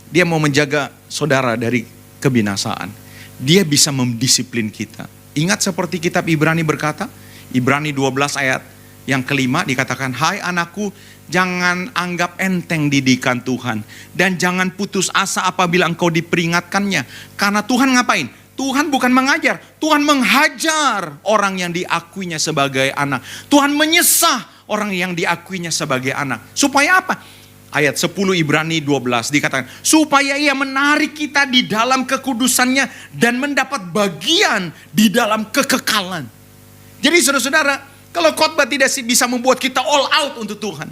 dia mau menjaga saudara dari kebinasaan. Dia bisa mendisiplin kita. Ingat seperti kitab Ibrani berkata, Ibrani 12 ayat yang kelima dikatakan, hai anakku, jangan anggap enteng didikan Tuhan. Dan jangan putus asa apabila engkau diperingatkannya. Karena Tuhan ngapain? Tuhan bukan mengajar, Tuhan menghajar orang yang diakuinya sebagai anak. Tuhan menyesah orang yang diakuinya sebagai anak. Supaya apa? Ayat 10 Ibrani 12 dikatakan, supaya ia menarik kita di dalam kekudusannya dan mendapat bagian di dalam kekekalan. Jadi saudara-saudara, kalau khotbah tidak bisa membuat kita all out untuk Tuhan,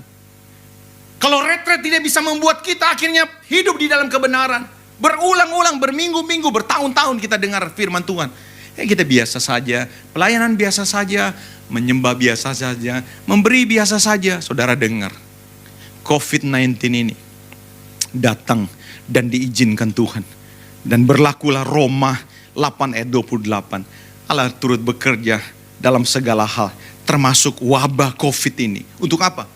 kalau retret tidak bisa membuat kita akhirnya hidup di dalam kebenaran, berulang-ulang, berminggu-minggu, bertahun-tahun kita dengar firman Tuhan, kita biasa saja, pelayanan biasa saja, menyembah biasa saja, memberi biasa saja. Saudara dengar, COVID-19 ini datang dan diizinkan Tuhan. Dan berlakulah Roma 8 ayat 28. Allah turut bekerja dalam segala hal, termasuk wabah COVID ini. Untuk apa?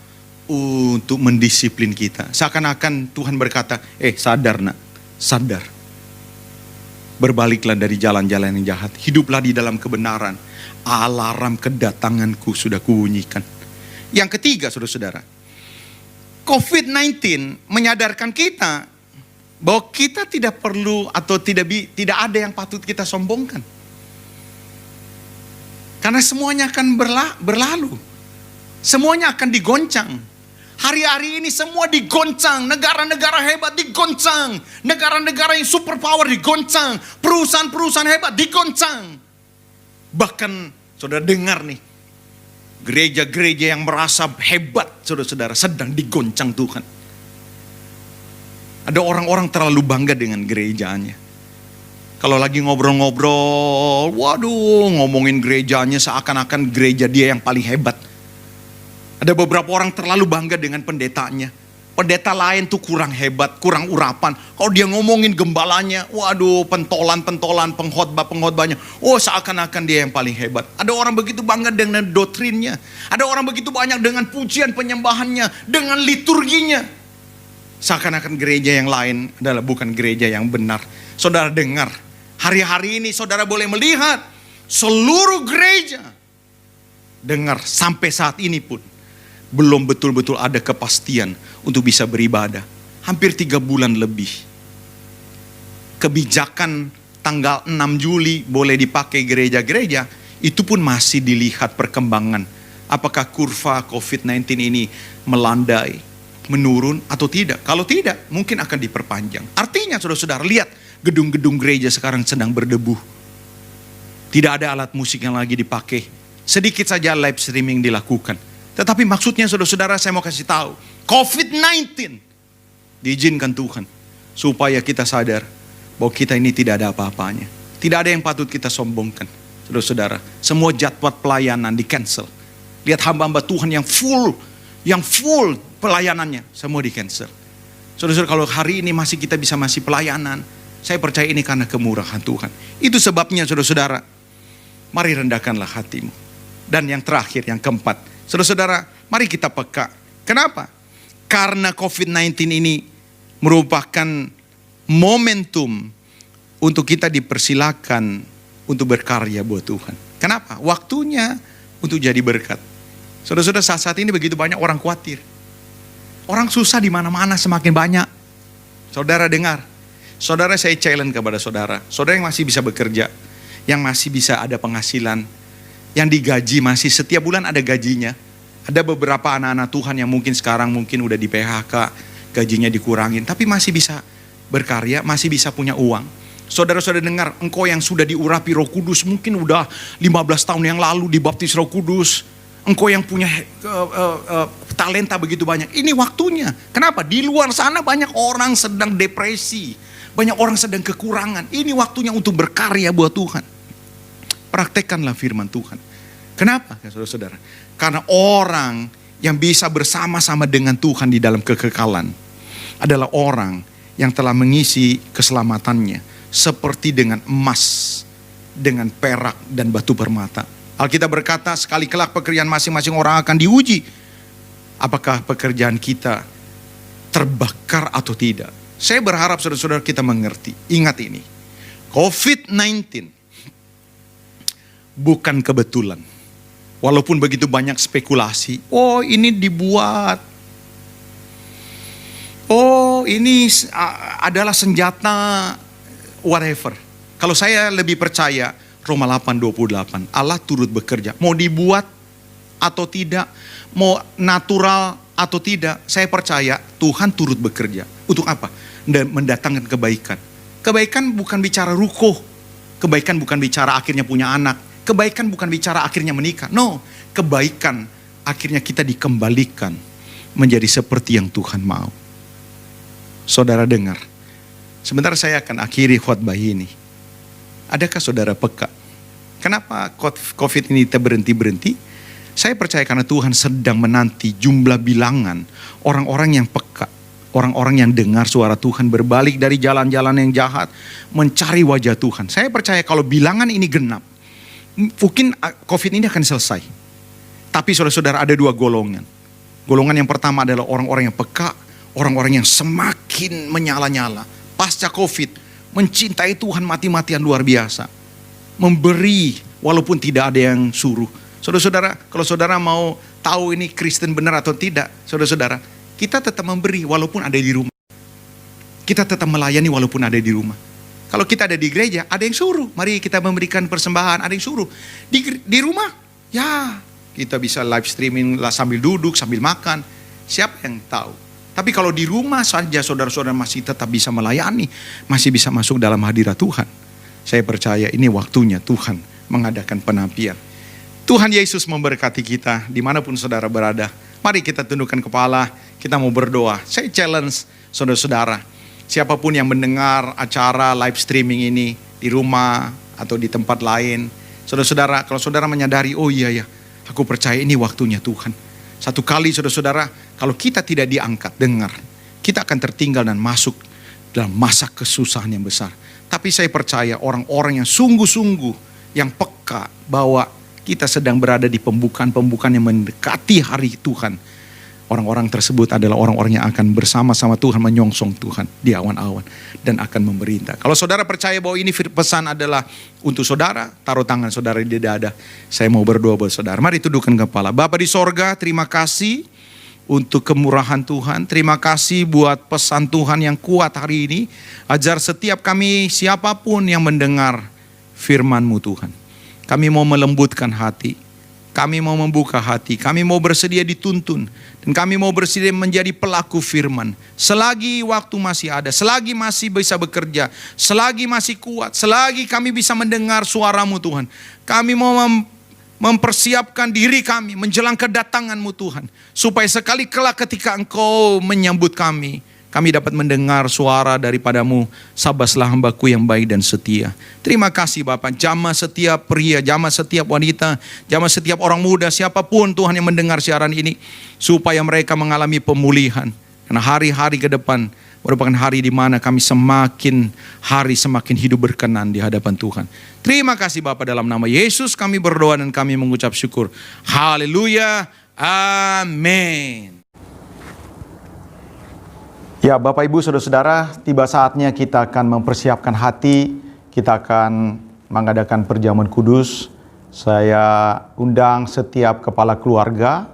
Untuk mendisiplin kita. Seakan-akan Tuhan berkata, sadar nak, sadar. Berbaliklah dari jalan-jalan yang jahat. Hiduplah di dalam kebenaran. Alarm kedatanganku sudah kubunyikan. Yang ketiga saudara-saudara, COVID-19 menyadarkan kita bahwa kita tidak perlu atau tidak ada yang patut kita sombongkan. Karena semuanya akan berlalu. Semuanya akan digoncang. Hari-hari ini semua digoncang. Negara-negara hebat digoncang. Negara-negara yang superpower digoncang. Perusahaan-perusahaan hebat digoncang. Bahkan saudara dengar nih, gereja-gereja yang merasa hebat saudara-saudara sedang digoncang Tuhan. Ada orang-orang terlalu bangga dengan gerejanya. Kalau lagi ngobrol-ngobrol, waduh, ngomongin gerejanya seakan-akan gereja dia yang paling hebat. Ada beberapa orang terlalu bangga dengan pendetanya. Pendeta lain tuh kurang hebat, kurang urapan. Kalau dia ngomongin gembalanya, waduh, pentolan-pentolan, pengkhotbah-pengkhotbahnya, seakan-akan dia yang paling hebat. Ada orang begitu bangga dengan doktrinnya. Ada orang begitu banyak dengan pujian penyembahannya, dengan liturginya. Seakan-akan gereja yang lain adalah bukan gereja yang benar. Saudara dengar, Hari-hari ini saudara boleh melihat seluruh gereja. Dengar, sampai saat ini pun belum betul-betul ada kepastian untuk bisa beribadah. Hampir 3 bulan lebih. Kebijakan tanggal 6 Juli boleh dipakai gereja-gereja, itu pun masih dilihat perkembangan. Apakah kurva COVID-19 ini melandai, menurun atau tidak? Kalau tidak, mungkin akan diperpanjang. Artinya saudara-saudara, lihat gedung-gedung gereja sekarang sedang berdebu. Tidak ada alat musik yang lagi dipakai. Sedikit saja live streaming dilakukan. Tetapi maksudnya saudara-saudara, saya mau kasih tahu, COVID-19 diizinkan Tuhan supaya kita sadar bahwa kita ini tidak ada apa-apanya. Tidak ada yang patut kita sombongkan. Saudara-saudara, semua jadwal pelayanan di cancel. Lihat hamba-hamba Tuhan yang full pelayanannya, semua di cancel. Saudara-saudara, kalau hari ini kita masih pelayanan, saya percaya ini karena kemurahan Tuhan. Itu sebabnya saudara-saudara, mari rendahkanlah hatimu. Dan yang terakhir, yang keempat, saudara-saudara, mari kita peka. Kenapa? Karena COVID-19 ini merupakan momentum untuk kita dipersilakan untuk berkarya buat Tuhan. Kenapa? Waktunya untuk jadi berkat. Saudara-saudara, saat ini begitu banyak orang khawatir. Orang susah di mana-mana semakin banyak. Saudara dengar. Saudara, saya challenge kepada saudara. Saudara yang masih bisa bekerja, yang masih bisa ada penghasilan, yang digaji masih setiap bulan ada gajinya. Ada beberapa anak-anak Tuhan yang mungkin sekarang udah di PHK, gajinya dikurangin, tapi masih bisa berkarya, masih bisa punya uang. Saudara-saudara dengar, engkau yang sudah diurapi Roh Kudus, mungkin udah 15 tahun yang lalu dibaptis Roh Kudus. Engkau yang punya talenta begitu banyak. Ini waktunya. Kenapa? Di luar sana banyak orang sedang depresi. Banyak orang sedang kekurangan. Ini waktunya untuk berkarya buat Tuhan. Praktekkanlah firman Tuhan. Kenapa? Saudara-saudara? Karena orang yang bisa bersama-sama dengan Tuhan di dalam kekekalan adalah orang yang telah mengisi keselamatannya seperti dengan emas, dengan perak dan batu permata. Alkitab berkata, sekali kelak pekerjaan masing-masing orang akan diuji. Apakah pekerjaan kita terbakar atau tidak? Saya berharap saudara-saudara kita mengerti. Ingat ini, COVID-19 bukan kebetulan. Walaupun begitu banyak spekulasi, oh ini dibuat, oh ini adalah senjata whatever. Kalau saya lebih percaya Roma 8:28, Allah turut bekerja. Mau dibuat atau tidak, mau natural atau tidak, saya percaya Tuhan turut bekerja. Untuk apa? Mendatangkan kebaikan. Kebaikan bukan bicara rukuh. Kebaikan bukan bicara akhirnya punya anak. Kebaikan bukan bicara akhirnya menikah. No, kebaikan akhirnya kita dikembalikan menjadi seperti yang Tuhan mau. Saudara dengar, sebentar saya akan akhiri khotbah ini. Adakah saudara peka? Kenapa COVID ini tidak berhenti-berhenti? Saya percaya karena Tuhan sedang menanti jumlah bilangan orang-orang yang peka. Orang-orang yang dengar suara Tuhan, berbalik dari jalan-jalan yang jahat, mencari wajah Tuhan. Saya percaya kalau bilangan ini genap, mungkin COVID ini akan selesai. Tapi saudara-saudara, ada 2 golongan. Golongan yang pertama adalah orang-orang yang peka, orang-orang yang semakin menyala-nyala. Pasca COVID, mencintai Tuhan mati-matian luar biasa. Memberi walaupun tidak ada yang suruh. Saudara-saudara, kalau saudara mau tahu ini Kristen benar atau tidak, saudara-saudara, kita tetap memberi walaupun ada di rumah. Kita tetap melayani walaupun ada di rumah. Kalau kita ada di gereja, ada yang suruh. Mari kita memberikan persembahan, ada yang suruh. Di rumah, ya kita bisa live streaming lah sambil duduk, sambil makan. Siapa yang tahu? Tapi kalau di rumah saja saudara-saudara masih tetap bisa melayani, masih bisa masuk dalam hadirat Tuhan. Saya percaya ini waktunya Tuhan mengadakan penapian. Tuhan Yesus memberkati kita dimanapun saudara berada. Mari kita tundukkan kepala, kita mau berdoa. Saya challenge saudara-saudara, siapapun yang mendengar acara live streaming ini di rumah atau di tempat lain, saudara-saudara, kalau saudara menyadari, oh iya ya, aku percaya ini waktunya Tuhan. Satu kali saudara-saudara, kalau kita tidak diangkat, dengar, kita akan tertinggal dan masuk dalam masa kesusahan yang besar. Tapi saya percaya orang-orang yang sungguh-sungguh, yang peka bahwa kita sedang berada di pembukaan-pembukaan yang mendekati hari Tuhan. orang-orang tersebut adalah orang-orang yang akan bersama-sama Tuhan, menyongsong Tuhan di awan-awan dan akan memerintah. Kalau saudara percaya bahwa ini pesan adalah untuk saudara, taruh tangan saudara di dada. Saya mau berdoa buat saudara. Mari tundukkan kepala. Bapa di sorga, terima kasih untuk kemurahan Tuhan. Terima kasih buat pesan Tuhan yang kuat hari ini. Ajar setiap kami, siapapun yang mendengar firman-Mu Tuhan. Kami mau melembutkan hati. Kami mau membuka hati, kami mau bersedia dituntun, dan kami mau bersedia menjadi pelaku firman. Selagi waktu masih ada, selagi masih bisa bekerja, selagi masih kuat, selagi kami bisa mendengar suara-Mu Tuhan. Kami mau mempersiapkan diri kami menjelang kedatangan-Mu Tuhan. Supaya sekali kelak ketika Engkau menyambut kami dapat mendengar suara daripada-Mu, sabaslah hambaku yang baik dan setia. Terima kasih Bapak, jamah setiap pria, jamah setiap wanita, jamah setiap orang muda, siapapun Tuhan yang mendengar siaran ini, supaya mereka mengalami pemulihan. Karena hari-hari ke depan merupakan hari di mana kami semakin hidup berkenan di hadapan Tuhan. Terima kasih Bapak, dalam nama Yesus kami berdoa dan kami mengucap syukur. Haleluya, amin. Ya, Bapak Ibu Saudara-saudara, tiba saatnya kita akan mempersiapkan hati, kita akan mengadakan perjamuan kudus. Saya undang setiap kepala keluarga.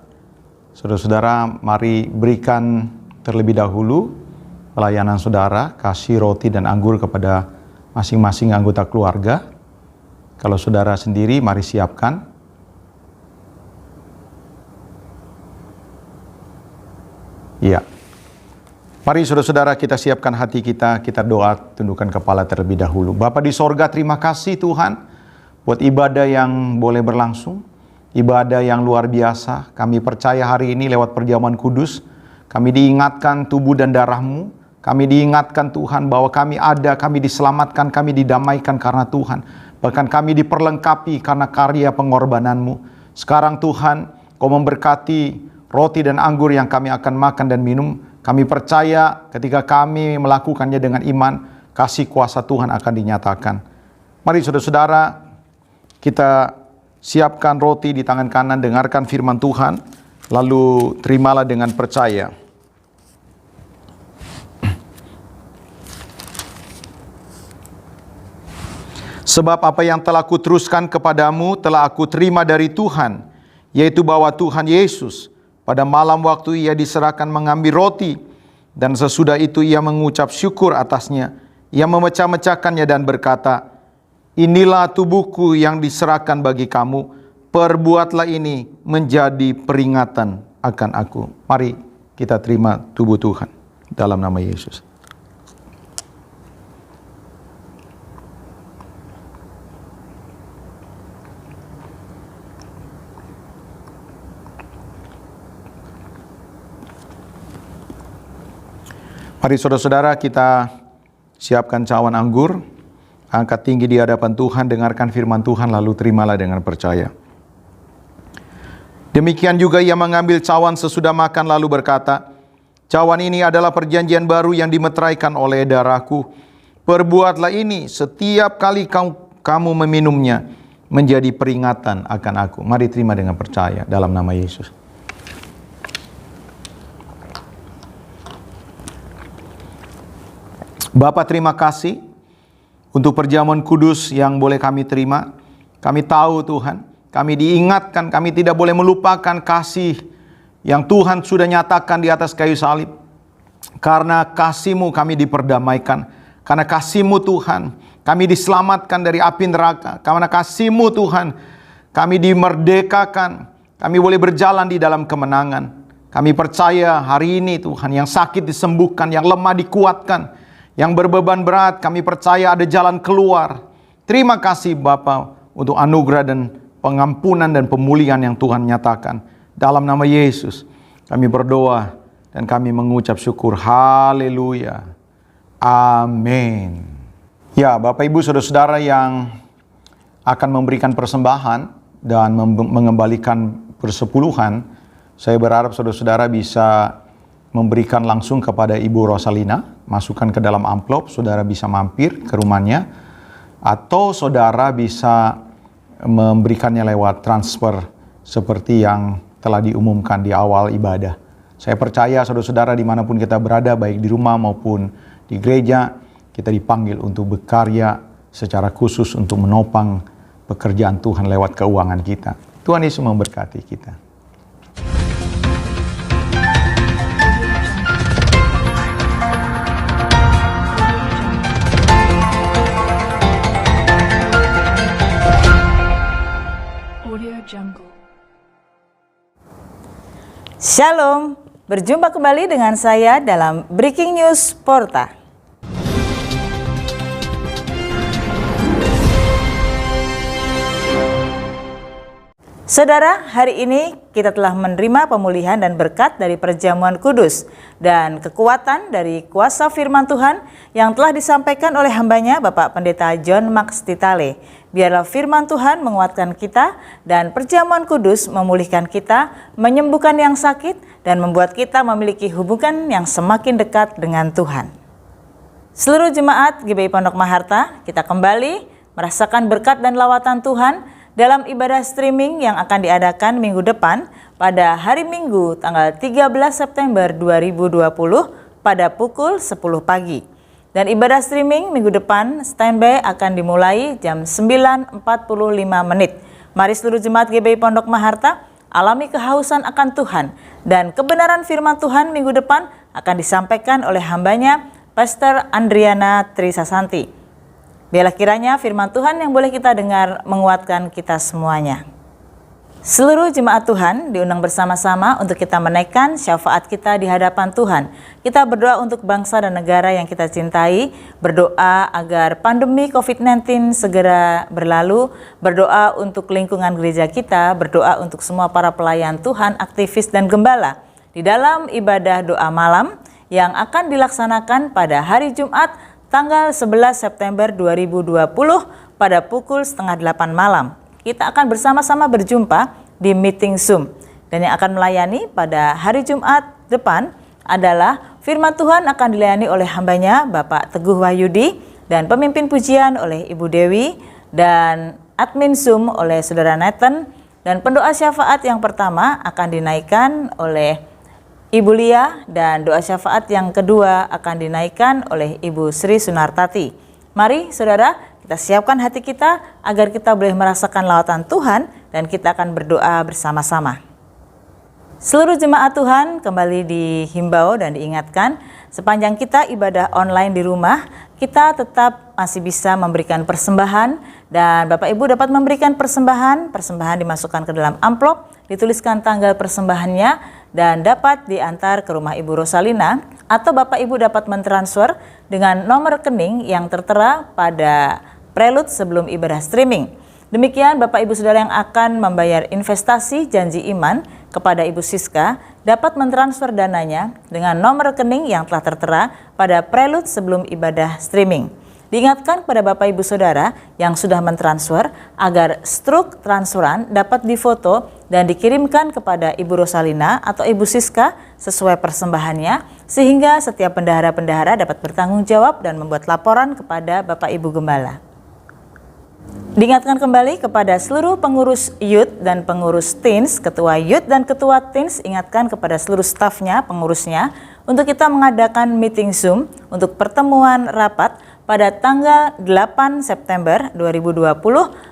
Saudara-saudara, mari berikan terlebih dahulu pelayanan saudara, kasih roti dan anggur kepada masing-masing anggota keluarga. Kalau saudara sendiri, mari siapkan. Iya. Mari saudara-saudara kita siapkan hati kita doa, tundukkan kepala terlebih dahulu. Bapa di sorga, terima kasih Tuhan buat ibadah yang boleh berlangsung, ibadah yang luar biasa. Kami percaya hari ini lewat perjamuan kudus, kami diingatkan tubuh dan darah-Mu, kami diingatkan Tuhan bahwa kami ada, kami diselamatkan, kami didamaikan karena Tuhan. Bahkan kami diperlengkapi karena karya pengorbanan-Mu. Sekarang Tuhan, Kau memberkati roti dan anggur yang kami akan makan dan minum. Kami percaya ketika kami melakukannya dengan iman, kasih kuasa Tuhan akan dinyatakan. Mari saudara-saudara, kita siapkan roti di tangan kanan, dengarkan firman Tuhan, lalu terimalah dengan percaya. Sebab apa yang telah kuteruskan kepadamu telah aku terima dari Tuhan, yaitu bahwa Tuhan Yesus pada malam waktu ia diserahkan mengambil roti, dan sesudah itu ia mengucap syukur atasnya. Ia memecah-mecahkannya dan berkata, inilah tubuhku yang diserahkan bagi kamu, perbuatlah ini menjadi peringatan akan aku. Mari kita terima tubuh Tuhan dalam nama Yesus. Mari saudara-saudara kita siapkan cawan anggur, angkat tinggi di hadapan Tuhan, dengarkan firman Tuhan lalu terimalah dengan percaya. Demikian juga ia mengambil cawan sesudah makan lalu berkata, cawan ini adalah perjanjian baru yang dimeteraikan oleh darahku. Perbuatlah ini setiap kali kamu meminumnya menjadi peringatan akan aku. Mari terima dengan percaya dalam nama Yesus. Bapa, terima kasih untuk perjamuan kudus yang boleh kami terima. Kami tahu Tuhan, kami diingatkan, kami tidak boleh melupakan kasih yang Tuhan sudah nyatakan di atas kayu salib. Karena kasih-Mu kami diperdamaikan. Karena kasih-Mu Tuhan, kami diselamatkan dari api neraka. Karena kasih-Mu Tuhan, kami dimerdekakan. Kami boleh berjalan di dalam kemenangan. Kami percaya hari ini Tuhan, yang sakit disembuhkan, yang lemah dikuatkan, yang berbeban berat, kami percaya ada jalan keluar. Terima kasih Bapa untuk anugerah dan pengampunan dan pemulihan yang Tuhan nyatakan. Dalam nama Yesus kami berdoa dan kami mengucap syukur. Haleluya. Amin. Ya, Bapak Ibu Saudara-saudara yang akan memberikan persembahan dan mengembalikan persepuluhan, saya berharap saudara-saudara bisa memberikan langsung kepada Ibu Rosalina, masukkan ke dalam amplop, saudara bisa mampir ke rumahnya, atau saudara bisa memberikannya lewat transfer seperti yang telah diumumkan di awal ibadah. Saya percaya saudara-saudara dimanapun kita berada, baik di rumah maupun di gereja, kita dipanggil untuk berkarya secara khusus untuk menopang pekerjaan Tuhan lewat keuangan kita. Tuhan Yesus memberkati kita. Shalom, berjumpa kembali dengan saya dalam Breaking News Porta. Saudara, hari ini kita telah menerima pemulihan dan berkat dari perjamuan kudus dan kekuatan dari kuasa firman Tuhan yang telah disampaikan oleh hambanya Bapak Pendeta John Max Titale. Biarlah firman Tuhan menguatkan kita dan perjamuan kudus memulihkan kita, menyembuhkan yang sakit dan membuat kita memiliki hubungan yang semakin dekat dengan Tuhan. Seluruh jemaat GBI Pondok Maharta, kita kembali merasakan berkat dan lawatan Tuhan dalam ibadah streaming yang akan diadakan minggu depan pada hari Minggu tanggal 13 September 2020 pada pukul 10 pagi. Dan ibadah streaming minggu depan standby akan dimulai jam 9.45 menit. Mari seluruh jemaat GBI Pondok Maharta alami kehausan akan Tuhan dan kebenaran firman Tuhan minggu depan akan disampaikan oleh hambanya Pastor Andriana Trisasanti. Biarlah kiranya firman Tuhan yang boleh kita dengar menguatkan kita semuanya. Seluruh jemaat Tuhan diundang bersama-sama untuk kita menaikkan syafaat kita di hadapan Tuhan. Kita berdoa untuk bangsa dan negara yang kita cintai, berdoa agar pandemi COVID-19 segera berlalu, berdoa untuk lingkungan gereja kita, berdoa untuk semua para pelayan Tuhan, aktivis dan gembala. Di dalam ibadah doa malam yang akan dilaksanakan pada hari Jumat tanggal 11 September 2020 pada pukul 7:30 malam. Kita akan bersama-sama berjumpa di meeting Zoom. Dan yang akan melayani pada hari Jumat depan adalah firman Tuhan akan dilayani oleh hambanya Bapak Teguh Wahyudi dan pemimpin pujian oleh Ibu Dewi dan admin Zoom oleh Saudara Nathan, dan pendoa syafaat yang pertama akan dinaikkan oleh Ibu Lia dan doa syafaat yang kedua akan dinaikkan oleh Ibu Sri Sunartati. Mari saudara, kita siapkan hati kita agar kita boleh merasakan lawatan Tuhan dan kita akan berdoa bersama-sama. Seluruh jemaat Tuhan kembali dihimbau dan diingatkan, sepanjang kita ibadah online di rumah, kita tetap masih bisa memberikan persembahan, dan Bapak Ibu dapat memberikan persembahan dimasukkan ke dalam amplop, dituliskan tanggal persembahannya, dan dapat diantar ke rumah Ibu Rosalina, atau Bapak Ibu dapat mentransfer dengan nomor rekening yang tertera pada prelude sebelum ibadah streaming. Demikian Bapak Ibu Saudara yang akan membayar investasi janji iman kepada Ibu Siska dapat mentransfer dananya dengan nomor rekening yang telah tertera pada prelude sebelum ibadah streaming. Diingatkan kepada Bapak Ibu Saudara yang sudah mentransfer agar struk transferan dapat difoto dan dikirimkan kepada Ibu Rosalina atau Ibu Siska sesuai persembahannya, sehingga setiap bendahara-bendahara dapat bertanggung jawab dan membuat laporan kepada Bapak Ibu Gembala. Diingatkan kembali kepada seluruh pengurus youth dan pengurus teens, ketua youth dan ketua teens, ingatkan kepada seluruh stafnya, pengurusnya, untuk kita mengadakan meeting Zoom untuk pertemuan rapat pada tanggal 8 September 2020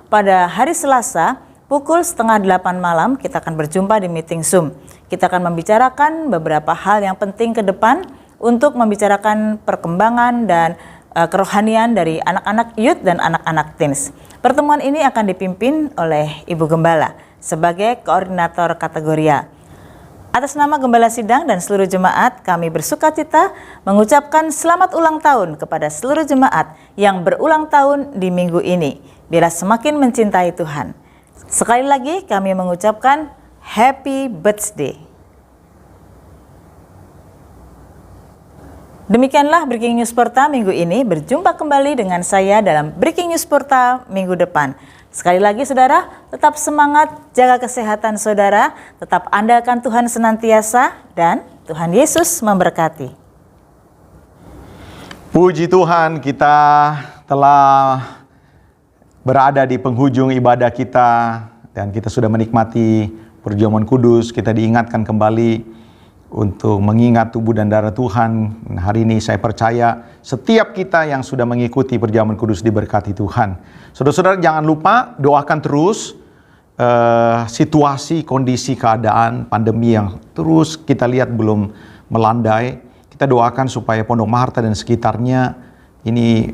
pada hari Selasa pukul 7:30 malam. Kita akan berjumpa di meeting Zoom. Kita akan membicarakan beberapa hal yang penting ke depan untuk membicarakan perkembangan dan kerohanian dari anak-anak youth dan anak-anak teens. Pertemuan ini akan dipimpin oleh Ibu Gembala sebagai koordinator kategorial. Atas nama Gembala Sidang dan seluruh jemaat, kami bersukacita mengucapkan selamat ulang tahun kepada seluruh jemaat yang berulang tahun di minggu ini. Biarlah semakin mencintai Tuhan. Sekali lagi kami mengucapkan Happy Birthday. Demikianlah Breaking News Porta minggu ini. Berjumpa kembali dengan saya dalam Breaking News Porta minggu depan. Sekali lagi saudara, tetap semangat, jaga kesehatan saudara, tetap andalkan Tuhan senantiasa, dan Tuhan Yesus memberkati. Puji Tuhan, kita telah berada di penghujung ibadah kita dan kita sudah menikmati perjamuan kudus. Kita diingatkan kembali untuk mengingat tubuh dan darah Tuhan. Hari ini saya percaya setiap kita yang sudah mengikuti perjamuan kudus diberkati Tuhan. Saudara-saudara, jangan lupa doakan terus situasi, kondisi, keadaan pandemi yang terus kita lihat belum melandai. Kita doakan supaya Pondok Maharta dan sekitarnya ini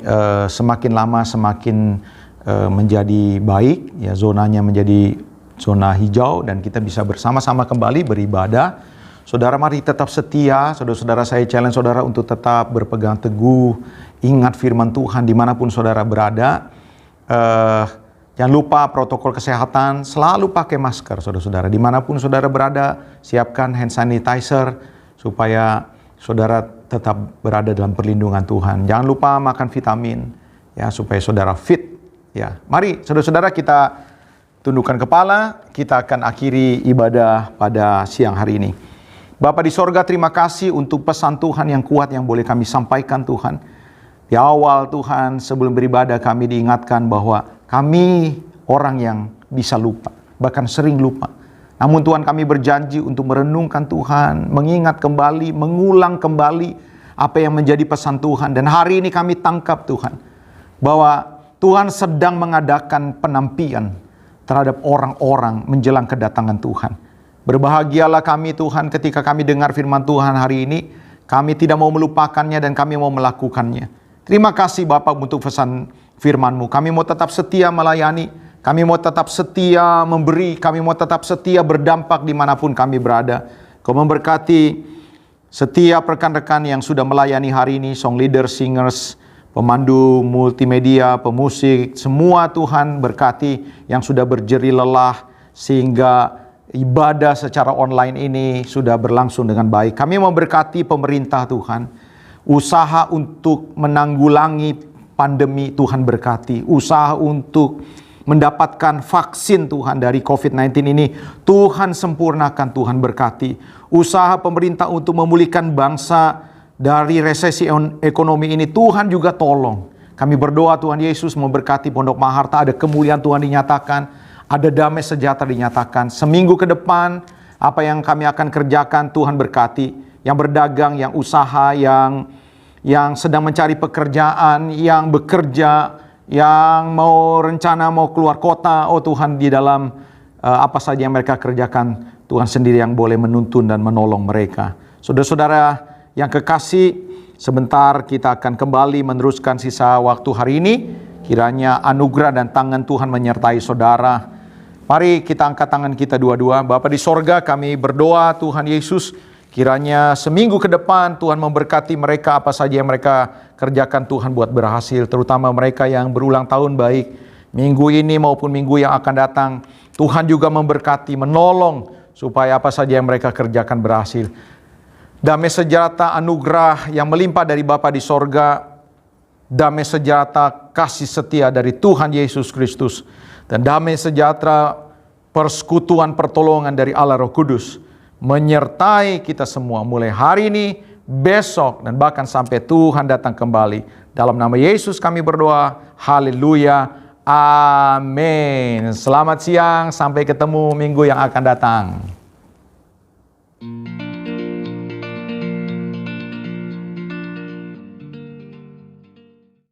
semakin lama semakin menjadi baik, ya, zonanya menjadi zona hijau dan kita bisa bersama-sama kembali beribadah. Saudara, mari tetap setia. Saudara-saudara, saya challenge saudara untuk tetap berpegang teguh, ingat firman Tuhan dimanapun saudara berada. Jangan lupa protokol kesehatan, selalu pakai masker, saudara-saudara. Dimanapun saudara berada, siapkan hand sanitizer supaya saudara tetap berada dalam perlindungan Tuhan. Jangan lupa makan vitamin, ya, supaya saudara fit. Ya, mari saudara-saudara kita tundukkan kepala. Kita akan akhiri ibadah pada siang hari ini. Bapa di sorga, terima kasih untuk pesan Tuhan yang kuat yang boleh kami sampaikan Tuhan. Di awal Tuhan, sebelum beribadah kami diingatkan bahwa kami orang yang bisa lupa, bahkan sering lupa. Namun Tuhan, kami berjanji untuk merenungkan Tuhan, mengingat kembali, mengulang kembali apa yang menjadi pesan Tuhan. Dan hari ini kami tangkap Tuhan, bahwa Tuhan sedang mengadakan penampian terhadap orang-orang menjelang kedatangan Tuhan. Berbahagialah kami Tuhan ketika kami dengar firman Tuhan hari ini. Kami tidak mau melupakannya dan kami mau melakukannya. Terima kasih Bapak untuk pesan firman-Mu. Kami mau tetap setia melayani. Kami mau tetap setia memberi. Kami mau tetap setia berdampak dimanapun kami berada. Kau memberkati setiap rekan-rekan yang sudah melayani hari ini. Song leader, singers, pemandu multimedia, pemusik. Semua Tuhan berkati yang sudah berjeri lelah sehingga ibadah secara online ini sudah berlangsung dengan baik. Kami memberkati pemerintah Tuhan. Usaha untuk menanggulangi pandemi Tuhan berkati. Usaha untuk mendapatkan vaksin Tuhan dari COVID-19 ini Tuhan sempurnakan, Tuhan berkati. Usaha pemerintah untuk memulihkan bangsa dari resesi ekonomi ini Tuhan juga tolong. Kami berdoa Tuhan Yesus memberkati Pondok Maharta, ada kemuliaan Tuhan dinyatakan. Ada damai sejahtera dinyatakan. Seminggu ke depan, apa yang kami akan kerjakan, Tuhan berkati. Yang berdagang, yang usaha, yang sedang mencari pekerjaan, yang bekerja, yang mau rencana mau keluar kota. Oh Tuhan, di dalam apa saja yang mereka kerjakan, Tuhan sendiri yang boleh menuntun dan menolong mereka. Saudara-saudara yang kekasih, sebentar kita akan kembali meneruskan sisa waktu hari ini. Kiranya anugerah dan tangan Tuhan menyertai saudara. Mari kita angkat tangan kita dua-dua. Bapa di sorga, kami berdoa Tuhan Yesus, kiranya seminggu ke depan Tuhan memberkati mereka apa saja yang mereka kerjakan Tuhan buat berhasil. Terutama mereka yang berulang tahun baik minggu ini maupun minggu yang akan datang. Tuhan juga memberkati, menolong supaya apa saja yang mereka kerjakan berhasil. Damai sejahtera anugerah yang melimpah dari Bapa di sorga, damai sejahtera kasih setia dari Tuhan Yesus Kristus, dan damai sejahtera persekutuan pertolongan dari Allah Roh Kudus menyertai kita semua mulai hari ini, besok, dan bahkan sampai Tuhan datang kembali. Dalam nama Yesus kami berdoa. Haleluya. Amin. Selamat siang, sampai ketemu minggu yang akan datang.